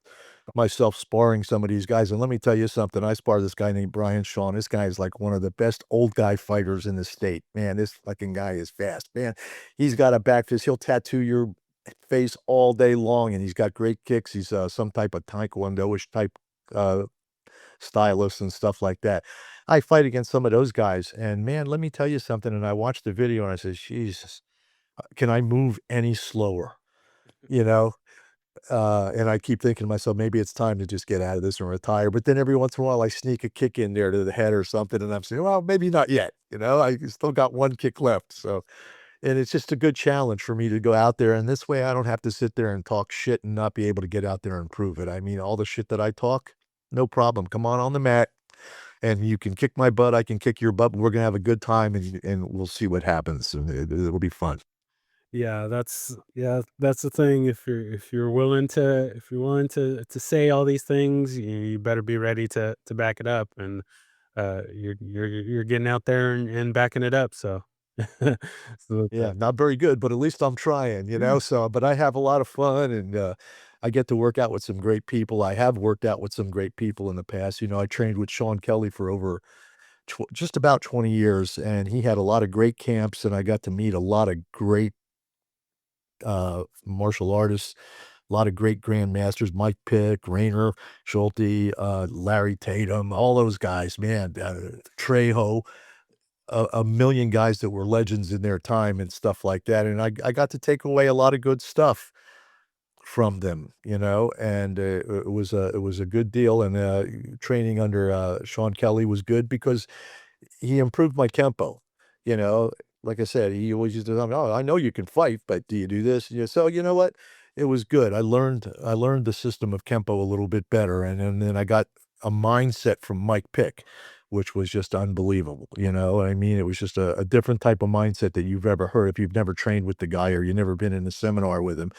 myself sparring some of these guys. And let me tell you something. I spar this guy named Brian Shawn. This guy is like one of the best old guy fighters in the state. Man, this fucking guy is fast. Man, he's got a back fist. He'll tattoo your face all day long. And he's got great kicks. He's some type of taekwondo-ish type uh, stylist and stuff like that. I fight against some of those guys, and man, let me tell you something, and I watched the video and I said, "Jesus, can I move any slower?" You know? And I keep thinking to myself, maybe it's time to just get out of this and retire, but then every once in a while, I sneak a kick in there to the head or something, and I'm saying, "Well, maybe not yet," I still got 1 kick left, so and it's just a good challenge for me to go out there, and this way I don't have to sit there and talk shit and not be able to get out there and prove it. I mean, all the shit that I talk, no problem. Come on the mat and you can kick my butt, I can kick your butt, we're gonna have a good time and we'll see what happens, and it'll be fun. that's the thing. If you're willing to say all these things, you better be ready to back it up, and you're getting out there and backing it up. So, so Yeah, not very good, but at least I'm trying, so but I have a lot of fun and, I get to work out with some great people. I have worked out with some great people in the past. I trained with Sean Kelly for over just about 20 years, and he had a lot of great camps, and I got to meet a lot of great, martial artists, a lot of great grandmasters, Mike Pick, Rainer, Schulte, Larry Tatum, all those guys, man, Trejo, a million guys that were legends in their time and stuff like that, and I got to take away a lot of good stuff from them, and, it was a good deal, and, training under, Sean Kelly was good because he improved my Kempo, you know? Like I said, he always used to tell me, "Oh, I know you can fight, but do you do this?" So you know what? It was good. I learned the system of Kempo a little bit better, and then I got a mindset from Mike Pick, which was just unbelievable, what I mean? It was just a different type of mindset that you've ever heard if you've never trained with the guy or you've never been in a seminar with him.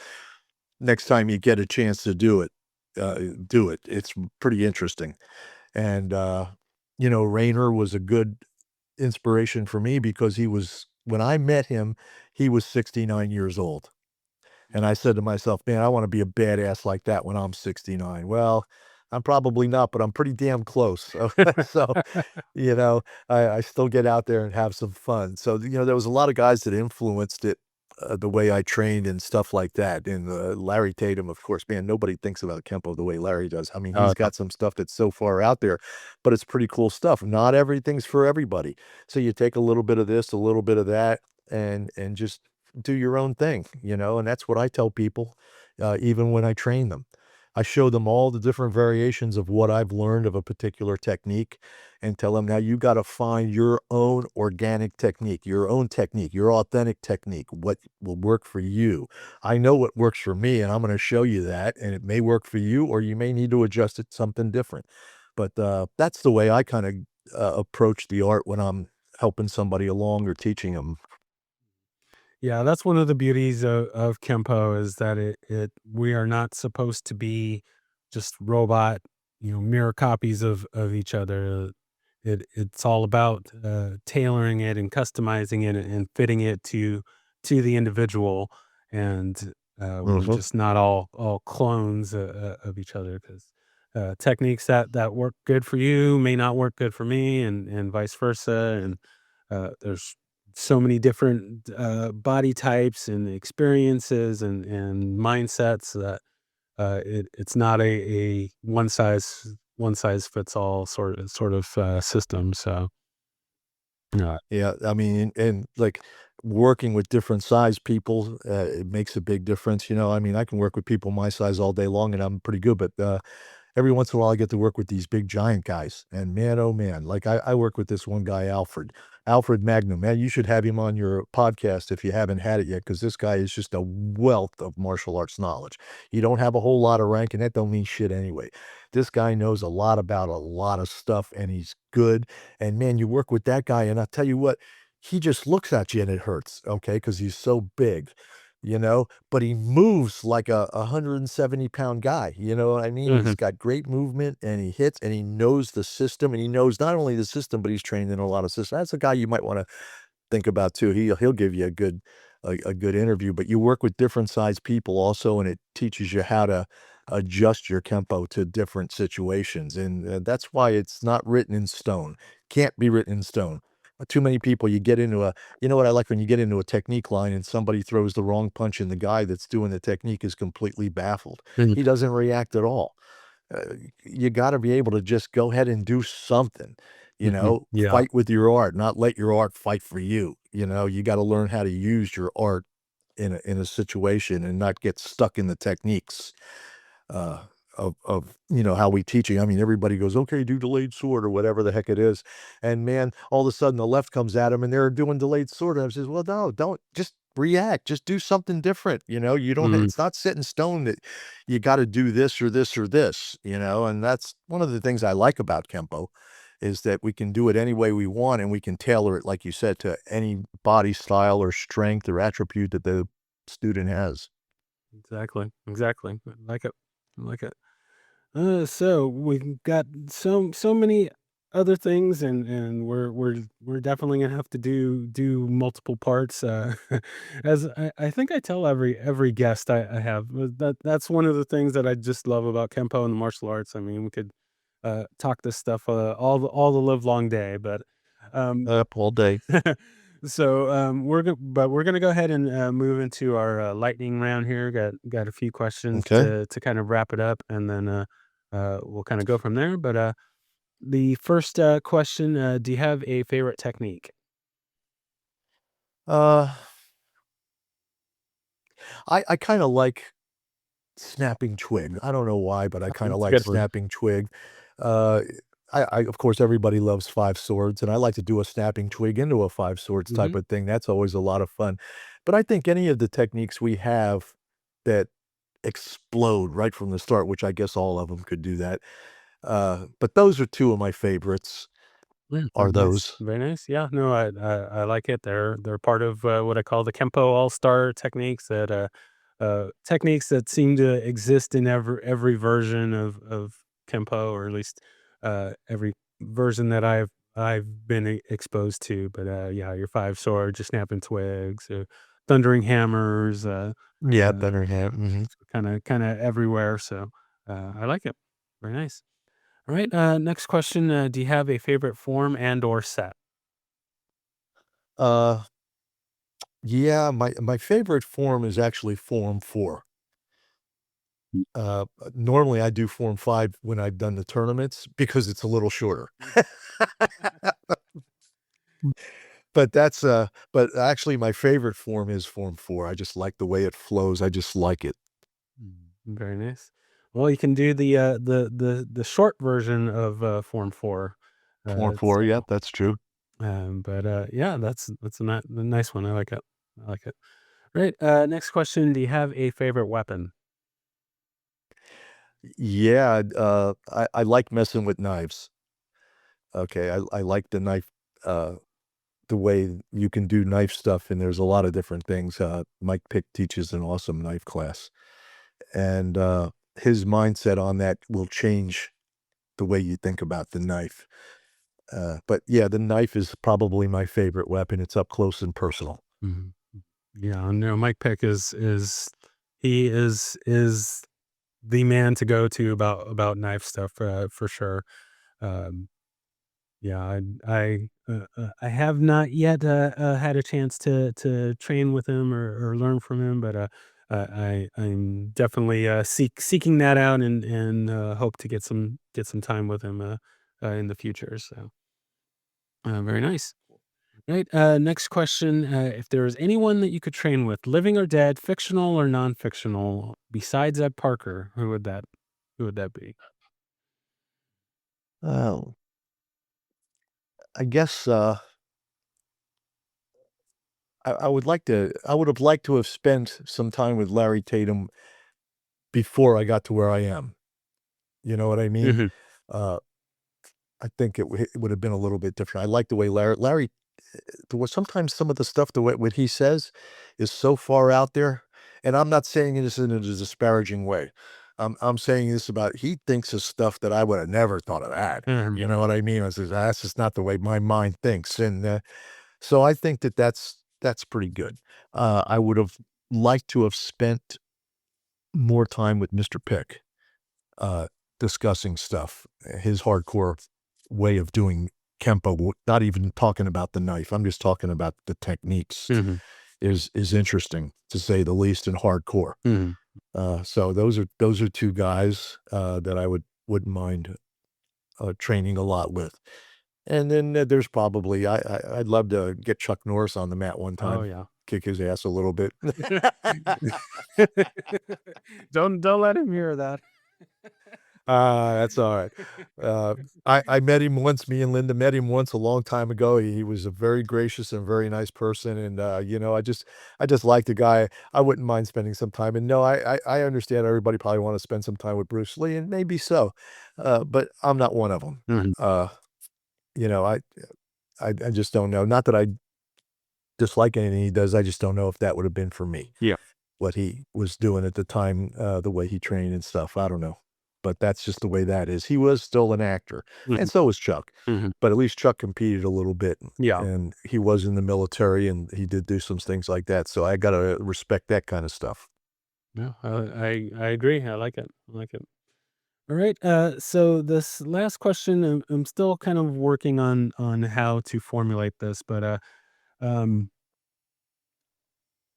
Next time you get a chance to do it, do it. It's pretty interesting. And, Rainer was a good inspiration for me because he was when I met him, he was 69 years old. And I said to myself, "Man, I wanna be a badass like that when I'm 69." Well, I'm probably not, but I'm pretty damn close. So so, you know, I still get out there and have some fun. So, there was a lot of guys that influenced it, the way I trained and stuff like that. And, Larry Tatum, of course, man, nobody thinks about Kempo the way Larry does. I mean, he's No. got some stuff that's so far out there, but it's pretty cool stuff. Not everything's for everybody. So you take a little bit of this, a little bit of that, and just do your own thing, and that's what I tell people, even when I train them. I show them all the different variations of what I've learned of a particular technique and tell them, now you got to find your own organic technique, your authentic technique, what will work for you. I know what works for me, and I'm going to show you that, and it may work for you, or you may need to adjust it something different. But that's the way I kind of approach the art when I'm helping somebody along or teaching them. Yeah, that's one of the beauties of Kempo is that we are not supposed to be just robot, mirror copies of each other. It's all about tailoring it and customizing it and fitting it to the individual, and we're Mhm. just not all clones of each other because techniques that work good for you may not work good for me, and vice versa. And there's so many different body types and experiences and mindsets that it's not a one size fits all sort of system. So uh, Yeah, I mean, and, like, working with different size people, it makes a big difference, I mean, I can work with people my size all day long, and I'm pretty good, but, every once in a while, I get to work with these big giant guys, and man, oh man, like, I work with this one guy, Alfred Magnum, man, you should have him on your podcast if you haven't had it yet, because this guy is just a wealth of martial arts knowledge. You don't have a whole lot of rank, and that don't mean shit anyway. This guy knows a lot about a lot of stuff, and he's good, and man, you work with that guy, and I'll tell you what, he just looks at you and it hurts, okay, because he's so big, but he moves like a 170-pound guy, you know what I mean? He's mhm. got great movement, and he hits, and he knows the system, and he knows not only the system, but he's trained in a lot of systems. That's a guy you might wanna think about too. He'll give you a good interview, but you work with different size people also, and it teaches you how to adjust your Kempo to different situations, and, that's why it's not written in stone. Can't be written in stone. Too many people, you get into a you know what I like when you get into a technique line and somebody throws the wrong punch and the guy that's doing the technique is completely baffled. Mhm. He doesn't react at all. You gotta be able to just go ahead and do something, Mhm. Yeah, fight with your art, not let your art fight for you, you gotta learn how to use your art in a situation and not get stuck in the techniques uh, of how we teaching. I mean, everybody goes, "Okay, do delayed sword," or whatever the heck it is, and man, all of a sudden the left comes at 'em and they're doing delayed sword, and I says, "Well, no, don't just react, just do something different." You don't mhm, it's not set in stone that you gotta do this or this or this, and that's one of the things I like about Kempo is that we can do it any way we want, and we can tailor it, like you said, to any body style or strength or attribute that the student has. exactly. I like it. I like it. So we've got so many other things, and we're definitely gonna have to do multiple parts. As I think I tell every guest I have, that's one of the things that I just love about Kempo and the martial arts. I mean, we could talk this stuff all the live long day, but um, Up all day. so we're gonna go ahead and move into our lightning round here. Got a few questions Okay. to kind of wrap it up, and then we'll kind of go from there. But the first question: do you have a favorite technique? Uh, I kinda like snapping twig. I don't know why, but I kinda It's a like good one. snapping twig. Uh, of course, everybody loves 5 swords, and I like to do a snapping twig into a 5 swords type Hmm. of thing. That's always a lot of fun. But I think any of the techniques we have that explode right from the start, which I guess all of them could do that, but those are 2 of my favorites, Yeah, are very nice, those. very nice. Yeah, no, I like it. They're part of what I call the Kempo All Star techniques techniques that seem to exist in every version of Kempo, or at least every version that I've been exposed to, but, yeah, your five swords, your snapping twigs, thundering hammers, Yeah, uh, Thunderham, mhm. kinda everywhere, so, I like it. Very nice. Alright, next question, do you have a favorite form and or set? Uh, yeah, my favorite form is actually Form 4. Normally, I do Form 5 when I've done the tournaments because it's a little shorter. But actually my favorite form is Form 4. I just like the way it flows, I just like it. Very nice. Well, you can do the short version of, Form 4, Form 4, yeah, so, that's true. but, yeah, that's a nice one, I like it. I like it. Right, next question, do you have a favorite weapon? Yeah, I like messing with knives. Okay, I like the knife, the way you can do knife stuff, and there's a lot of different things. Mike Pick teaches an awesome knife class, and, his mindset on that will change the way you think about the knife. But yeah, the knife is probably my favorite weapon. It's up close and personal. Mhm. Yeah, no, Mike Pick is the man to go to about knife stuff, for sure. Um, yeah, I have not yet, had a chance to train with him or learn from him, but, I'm definitely, seeking that out and, hope to get some time with him, in the future, so, very nice. Right, next question, if there was anyone that you could train with, living or dead, fictional or non-fictional, besides Ed Parker, who would that be? Oh, I guess, I would have liked to have spent some time with Larry Tatum before I got to where I am. You know what I mean? Mhm, Uh, I think it would have been a little bit different. I like the way Larry there was sometimes some of the stuff, the way what he says is so far out there, and I'm not saying this in a disparaging way. I'm saying this about he thinks of stuff that I would have never thought of that. mhm, You know what I mean? I says, "That's just not the way my mind thinks," and, so I think that that's pretty good. I would have liked to have spent more time with Mr. Pick, uh, discussing stuff, his hardcore way of doing Kempo, not even talking about the knife, I'm just talking about the techniques, mhm, is interesting, to say the least, and hardcore. mhm. So those are 2 guys, that I wouldn't mind, training a lot with. And then, there's probably I'd love to get Chuck Norris on the mat one Oh, time, yeah. kick his ass a little bit. Don't let him hear that. That's alright. Uh, I met him once, me and Linda met him once a long time ago. He was a very gracious and very nice person, and, I just like the guy. I wouldn't mind spending some time, and no, I understand everybody probably wanna spend some time with Bruce Lee, and maybe so, but I'm not one of them. Mhm, Uh, you know, I just don't know. Not that I dislike anything he does, I just don't know if that would have been for me. yeah, What he was doing at the time, the way he trained and stuff, I don't know. But that's just the way that is. He was still an actor, and mhm, so was Chuck, mhm, but at least Chuck competed a little bit, yeah. and he was in the military, and he did do some things like that, so I gotta respect that kinda stuff. No, I agree, I like it, I like it. Alright, so this last question, I'm still kind of working on how to formulate this, but, um,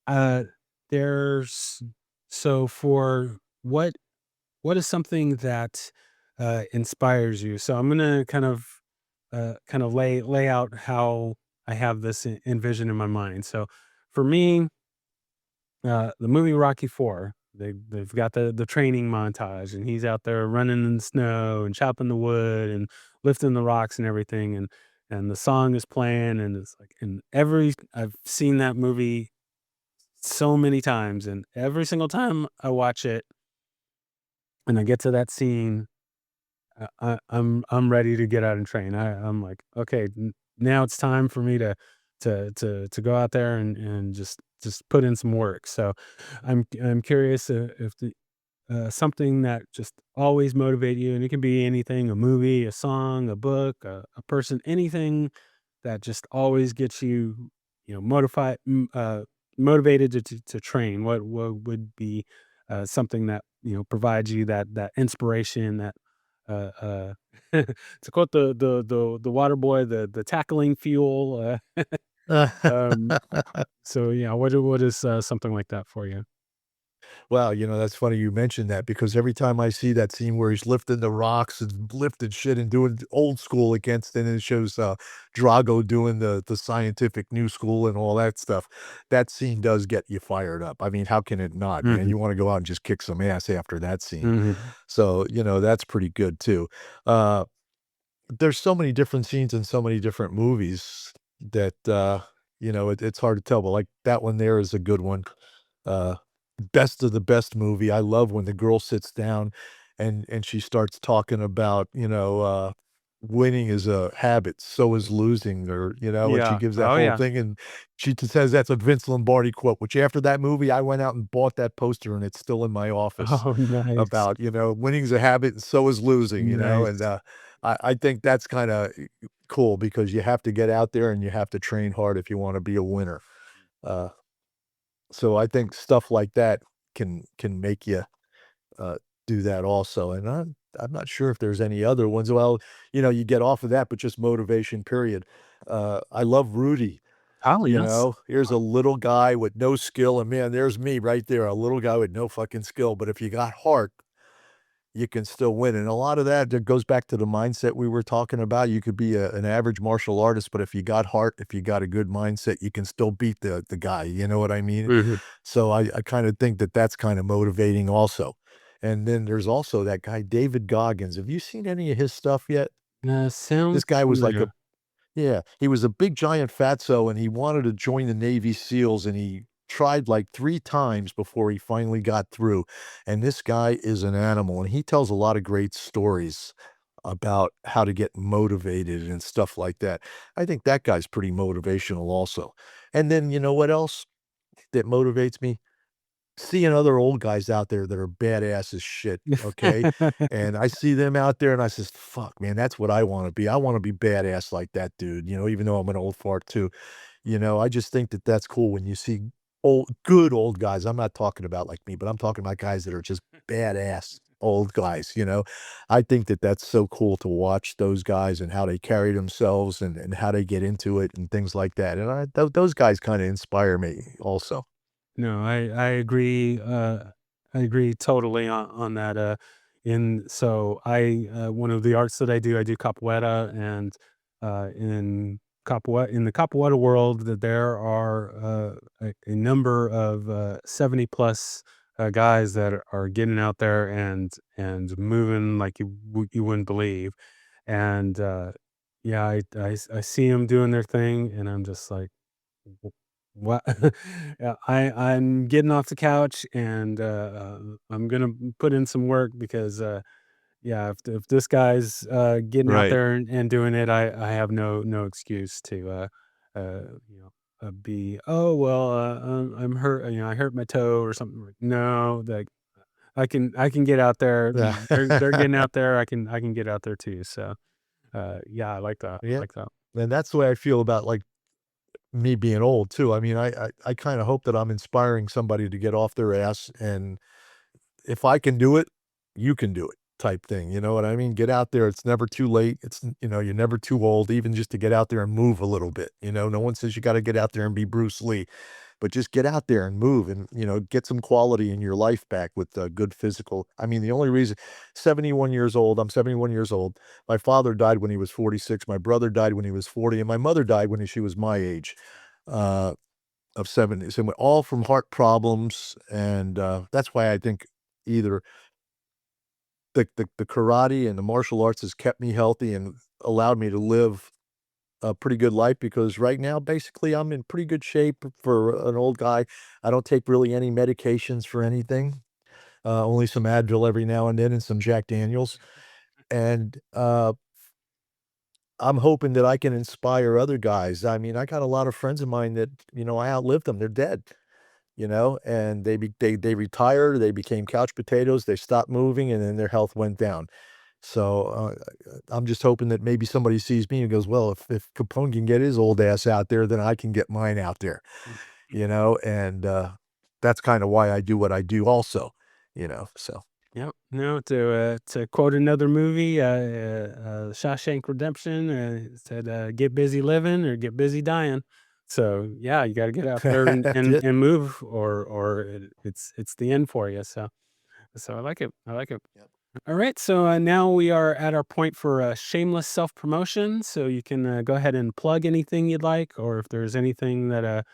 uh, there's so for what is something that, inspires you? So I'm gonna kind of lay out how I have this envision in my mind. So for me, the movie Rocky 4, they've got the training montage, and he's out there running in the snow and chopping the wood and lifting the rocks and everything, and the song is playing, and it's like, and every I've seen that movie so many times, and every single time I watch it and I get to that scene, I'm ready to get out and train. I'm like, okay, now it's time for me to go out there and just put in some work. So I'm curious, if the something that just always motivate you, and it can be anything, a movie, a song, a book, a person, anything that just always gets you, motivated to train. What would be something that provides you that inspiration, that uh, to quote the water boy, the tackling fuel. Um, so yeah, what is something like that for you? Well, that's funny you mentioned that because every time I see that scene where he's lifting the rocks and lifting shit and doing old school against, and it shows Drago doing the scientific new school and all that stuff, that scene does get you fired up. I mean, how can it not, man? Hmm. You want to go out and just kick some ass after that scene. Hmm. So, that's pretty good too. Uh, there's so many different scenes in so many different movies that, it's hard to tell, but like that one there is a good one. Uh, Best of the best movie. I love when the girl sits down and she starts talking about, winning is a habit, so is losing, or, and she Yeah. gives that Oh whole yeah. thing, and she says that's a Vince Lombardi quote, which after that movie, I went out and bought that poster, and it's still in my office Oh, nice. about, winning is a habit and so is losing, and, Nice. I think that's kinda cool because you have to get out there and you have to train hard if you wanna be a winner. Uh so I think stuff like that can make you, uh, do that also, and I'm not sure if there's any other ones. Well, you get off of that, but just motivation, period. I love Rudy, Oh, yes. Here's a little guy with no skill, and man, there's me right there, a little guy with no fucking skill, but if you got heart, you can still win, and a lot of that goes back to the mindset we were talking about. You could be an average martial artist, but if you got heart, if you got a good mindset, you can still beat the guy, you know what I mean? Mhm. So I kinda think that that's kinda motivating also. And then there's also that guy, David Goggins. Have you seen any of his stuff yet? This Sounds guy was like a familiar. yeah, he was a big giant fatso, and he wanted to join the Navy SEALs, and he tried like 3 times before he finally got through, and this guy is an animal, and he tells a lot of great stories about how to get motivated and stuff like that. I think that guy's pretty motivational also. And then you know what else that motivates me? Seeing other old guys out there that are badass as shit, okay? And I see them out there and I says, "Fuck, man, that's what I wanna be. I wanna be badass like that dude," even though I'm an old fart too. I just think that that's cool when you see good old guys. I'm not talking about like me, but I'm talking about guys that are just badass old guys. I think that that's so cool to watch those guys and how they carry themselves and how they get into it and things like that, and those guys kinda inspire me also. No, I agree totally on that. In so I one of the arts that I do capoeira, and in the capoeira world, that there are a number of 70 plus guys that are getting out there and moving like you wouldn't believe, and yeah, I see them doing their thing, and I'm just like, what? Yeah, I'm getting off the couch, and I'm gonna put in some work because yeah, if this guy's getting out Right. there and doing it, I have no excuse to uh, you be, oh well, I'm hurt, I hurt my toe or something. Like, no, like I can get out there. Yeah. They're getting out there. I can get out there too. So yeah, I like that. I Yeah, like that. and that's the way I feel about, like, me being old too. I mean, I kinda hope that I'm inspiring somebody to get off their ass, and if I can do it, you can do it type thing, you know what I mean? Get out there, it's never too late, you're never too old even just to get out there and move a little bit, no one says you gotta get out there and be Bruce Lee, but just get out there and move and, get some quality in your life back with, good physical I mean, the only reason 71 years old, I'm 71 years old. My father died when he was 46, my brother died when he was 40, and my mother died when she was my age, uh, of 70s, and all from heart problems, and, that's why I think either the karate and the martial arts has kept me healthy and allowed me to live a pretty good life because right now, basically, I'm in pretty good shape for an old guy. I don't take really any medications for anything, only some Advil every now and then and some Jack Daniels, and, I'm hoping that I can inspire other guys. I mean, I got a lot of friends of mine that, I outlived them, they're dead. and they retired, they became couch potatoes, they stopped moving, and then their health went down. So, I'm just hoping that maybe somebody sees me and goes, "Well, if Capone can get his old ass out there, then I can get mine out there," and, that's kinda why I do what I do also, so. Yep. No, to quote another movie, Shawshank Redemption, it said, "Get busy living or get busy dying." So yeah, you got to get out there and, That's and it. and move, or it's the end for you. So I like it. I like it. Yep. All right, so now we are at our point for shameless self promotion. So you can go ahead and plug anything you'd like, or if there's anything that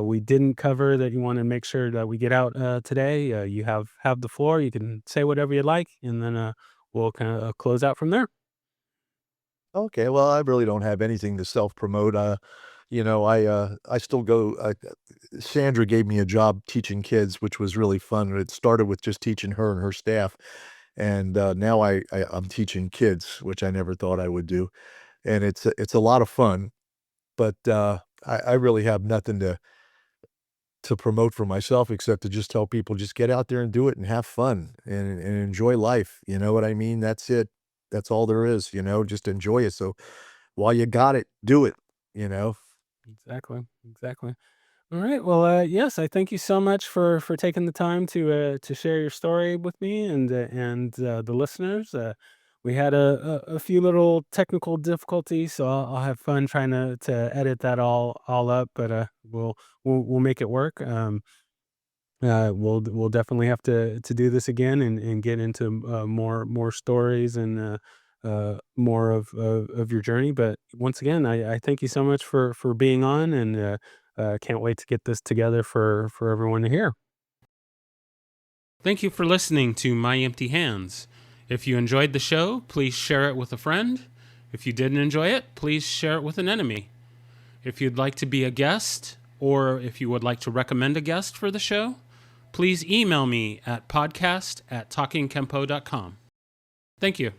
we didn't cover that you want to make sure that we get out today, you have the floor. You can say whatever you like, and then we'll kind of close out from there. Okay, well, I really don't have anything to self-promote, I still go Sandra gave me a job teaching kids, which was really fun. It started with just teaching her and her staff, and, now I'm teaching kids, which I never thought I would do, and it's a lot of fun, but, I really have nothing to promote for myself except to just tell people, "Just get out there and do it and have fun and enjoy life," you know what I mean? That's it. That's all there is, just enjoy it, so while you got it, do it, you know? Exactly. Exactly. All right. Well, yes, I thank you so much for taking the time to share your story with me and the listeners. We had a few little technical difficulties, so I'll have fun trying to edit that all up, but we'll make it work. We'll definitely have to do this again and get into more stories and more of your journey. But once again, I thank you so much for being on, and can't wait to get this together for everyone to hear. Thank you for listening to My Empty Hands. If you enjoyed the show, please share it with a friend. If you didn't enjoy it, please share it with an enemy. If you'd like to be a guest, or if you would like to recommend a guest for the show, please email me at podcast@talkingkempo.com. Thank you.